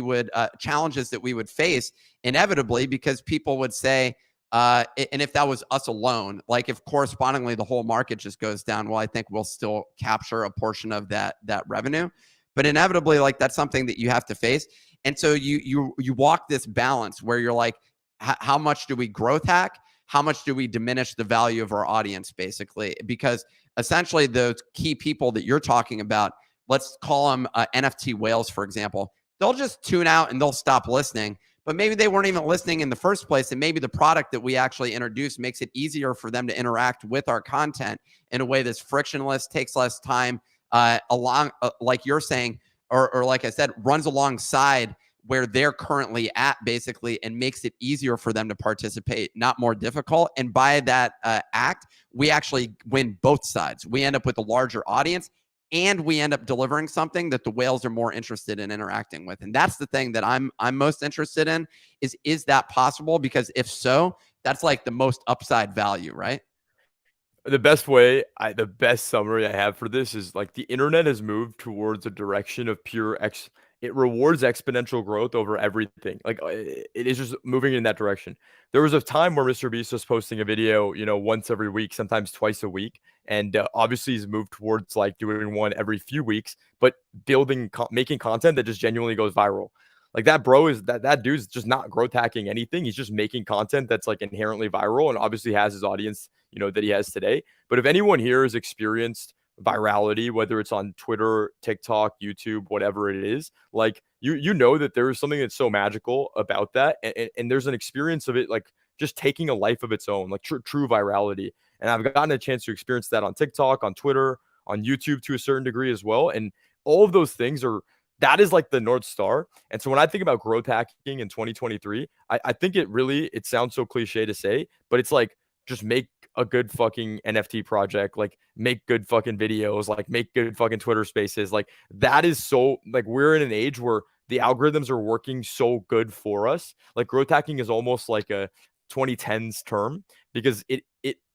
would challenges that we would face inevitably, because people would say, and if that was us alone, like if correspondingly the whole market just goes down, well, I think we'll still capture a portion of that revenue, but inevitably, like that's something that you have to face. And so you walk this balance where you're like, how much do we growth hack? How much do we diminish the value of our audience, basically? Because essentially those key people that you're talking about, let's call them NFT whales, for example, they'll just tune out and they'll stop listening. But maybe they weren't even listening in the first place. And maybe the product that we actually introduce makes it easier for them to interact with our content in a way that's frictionless, takes less time, like you're saying, or like I said, runs alongside where they're currently at, basically, and makes it easier for them to participate, not more difficult. And by that act, we actually win both sides. We end up with a larger audience, and we end up delivering something that the whales are more interested in interacting with. And that's the thing that I'm most interested in is that possible? Because if so, that's like the most upside value, right? The best summary I have for this is like the internet has moved towards a direction of it rewards exponential growth over everything. Like it is just moving in that direction. There was a time where Mr. Beast was posting a video, once every week, sometimes twice a week. And obviously he's moved towards like doing one every few weeks, but making content that just genuinely goes viral. Like that that dude's just not growth hacking anything. He's just making content that's like inherently viral and obviously has his audience, that he has today. But if anyone here has experienced virality, whether it's on Twitter, TikTok, YouTube, whatever it is, like you know that there is something that's so magical about that. And there's an experience of it, like just taking a life of its own, like true virality. And I've gotten a chance to experience that on TikTok, on Twitter, on YouTube to a certain degree as well. And all of those things that is like the North Star. And so when I think about growth hacking in 2023, I think it sounds so cliche to say, but it's like, just make a good fucking NFT project, like make good fucking videos, like make good fucking Twitter spaces. Like that is so, like we're in an age where the algorithms are working so good for us. Like growth hacking is almost like a 2010s term because it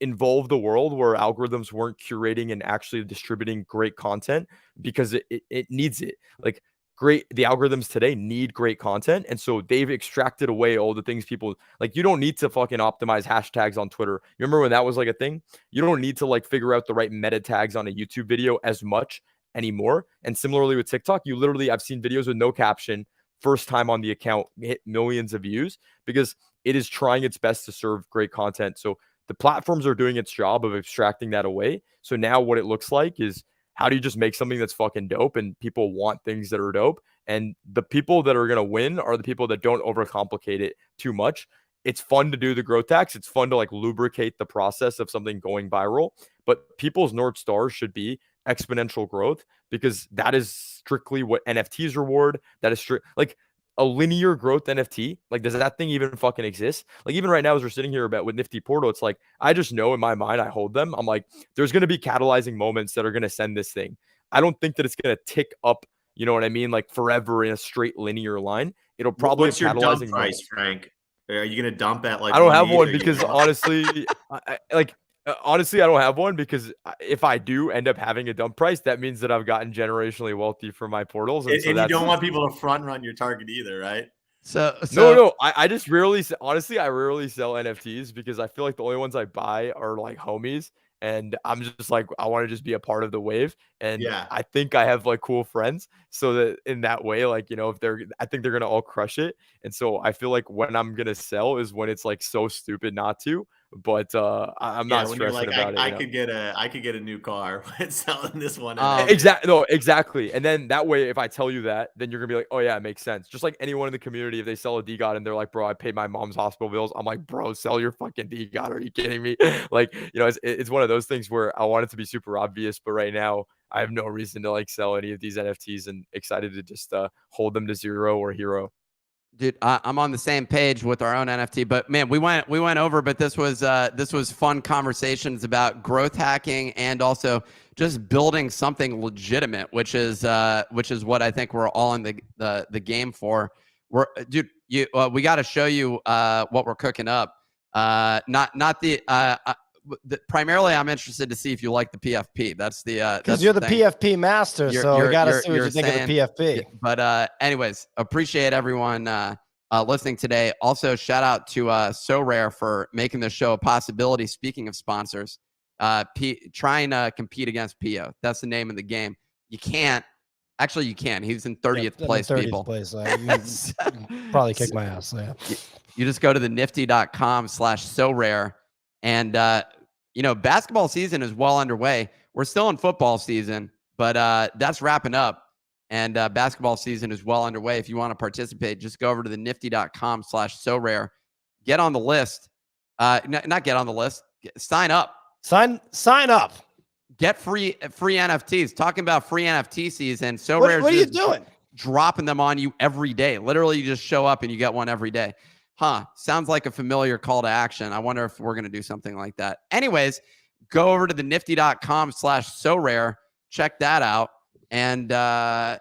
involved the world where algorithms weren't curating and actually distributing great content because it needs it. Like the algorithms today need great content. And so they've extracted away all the things people like. You don't need to fucking optimize hashtags on Twitter. You remember when that was like a thing? You don't need to like figure out the right meta tags on a YouTube video as much anymore. And similarly with TikTok, I've seen videos with no caption, first time on the account, hit millions of views because it is trying its best to serve great content. So the platforms are doing its job of extracting that away. So now what it looks like is, how do you just make something that's fucking dope and people want things that are dope? And the people that are going to win are the people that don't overcomplicate it too much. it's fun to do the growth hacks. It's fun to like lubricate the process of something going viral. But people's North Stars should be exponential growth, because that is strictly what NFTs reward. That is like a linear growth NFT. Like, does that thing even fucking exist? Like, even right now, as we're sitting here about with Nifty Portal, it's like, I just know in my mind, I hold them. I'm like, there's going to be catalyzing moments that are going to send this thing. I don't think that it's going to tick up, you know what I mean? Like forever in a straight linear line. It'll probably What's your dump catalyzing price, moments. Frank? Are you going to dump at like I don't have 1.8 one or because honestly, honestly, I don't have one because if I do end up having a dump price, that means that I've gotten generationally wealthy for my portals. And so you that's, don't want people to front run your target either, right? No. I just rarely, honestly, I rarely sell NFTs because I feel like the only ones I buy are like homies. And I'm just like, I want to just be a part of the wave. And Yeah. I think I have like cool friends. So that in that way, like, you know, I think they're going to all crush it. And so I feel like when I'm going to sell is when it's like so stupid not to. But I'm not stressing about it. I could get a new car when selling this one. Exactly. And then that way, if I tell you that, then you're gonna be like, oh yeah, it makes sense. Just like anyone in the community, if they sell a DGOT and they're like, bro, I paid my mom's hospital bills, I'm like, bro, sell your fucking DGOT. Are you kidding me? Like, you know, it's one of those things where I want it to be super obvious, but right now I have no reason to like sell any of these NFTs, and excited to just hold them to 0 or hero. Dude, I'm on the same page with our own NFT, but man, we went over, but this was fun conversations about growth hacking and also just building something legitimate, which is what I think we're all in the game for. We got to show you what we're cooking up. Primarily, I'm interested to see if you like the PFP. That's the because you're the PFP master, so we got to see what you think of the PFP. But anyways, appreciate everyone listening today. Also, shout out to So Rare for making the show a possibility. Speaking of sponsors, trying to compete against Pio. That's the name of the game. You can't. Actually, you can. He's in 30th place, 30th people. Place. You probably kick my ass. So, yeah. You just go to the nifty.com/SoRare. And, you know, basketball season is well underway. We're still in football season, but that's wrapping up. And basketball season is well underway. If you want to participate, just go over to the nifty.com/SoRare. Get on the list. Not get on the list. Sign up. Sign up. Get free NFTs. Talking about free NFT season. What are you doing? Dropping them on you every day. Literally, you just show up and you get one every day. Sounds like a familiar call to action. I wonder if we're going to do something like that. Anyways, go over to the nifty.com/SoRare. Check that out. And highly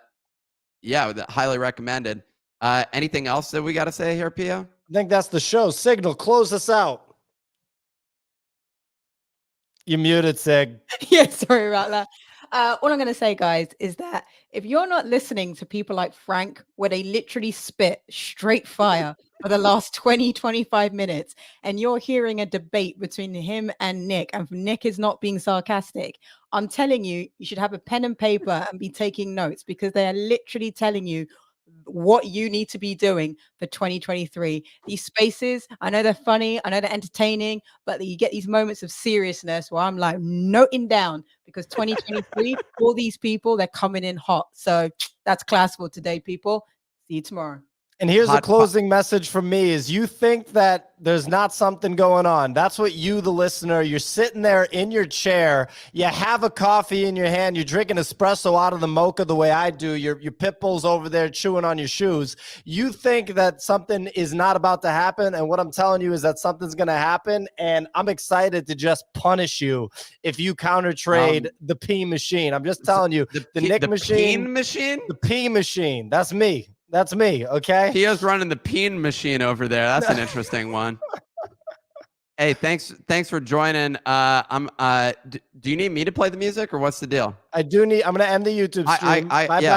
recommended. Anything else that we got to say here, Pio? I think that's the show. Signal, close us out. You muted, Sig. Yeah, sorry about that. What I'm going to say, guys, is that if you're not listening to people like Frank, where they literally spit straight fire for the last 20, 25 minutes, and you're hearing a debate between him and Nick, and Nick is not being sarcastic, I'm telling you, you should have a pen and paper and be taking notes, because they are literally telling you what you need to be doing for 2023. These spaces, I know they're funny, I know they're entertaining, but you get these moments of seriousness where I'm like noting down, because 2023, all these people, they're coming in hot. So that's class for today, people. See you tomorrow. And here's a closing message from me is you think that there's not something going on. That's what you, the listener, you're sitting there in your chair. You have a coffee in your hand. You're drinking espresso out of the mocha the way I do. Your pit bull's over there chewing on your shoes. You think that something is not about to happen. And what I'm telling you is that something's going to happen. And I'm excited to just punish you if you counter trade the P machine. I'm just telling you, the Nick machine. The P machine. That's me. That's me, okay? Pio's running the peen machine over there. That's an interesting one. Hey, thanks for joining. Do you need me to play the music, or what's the deal? I do need. I'm going to end the YouTube stream. Bye.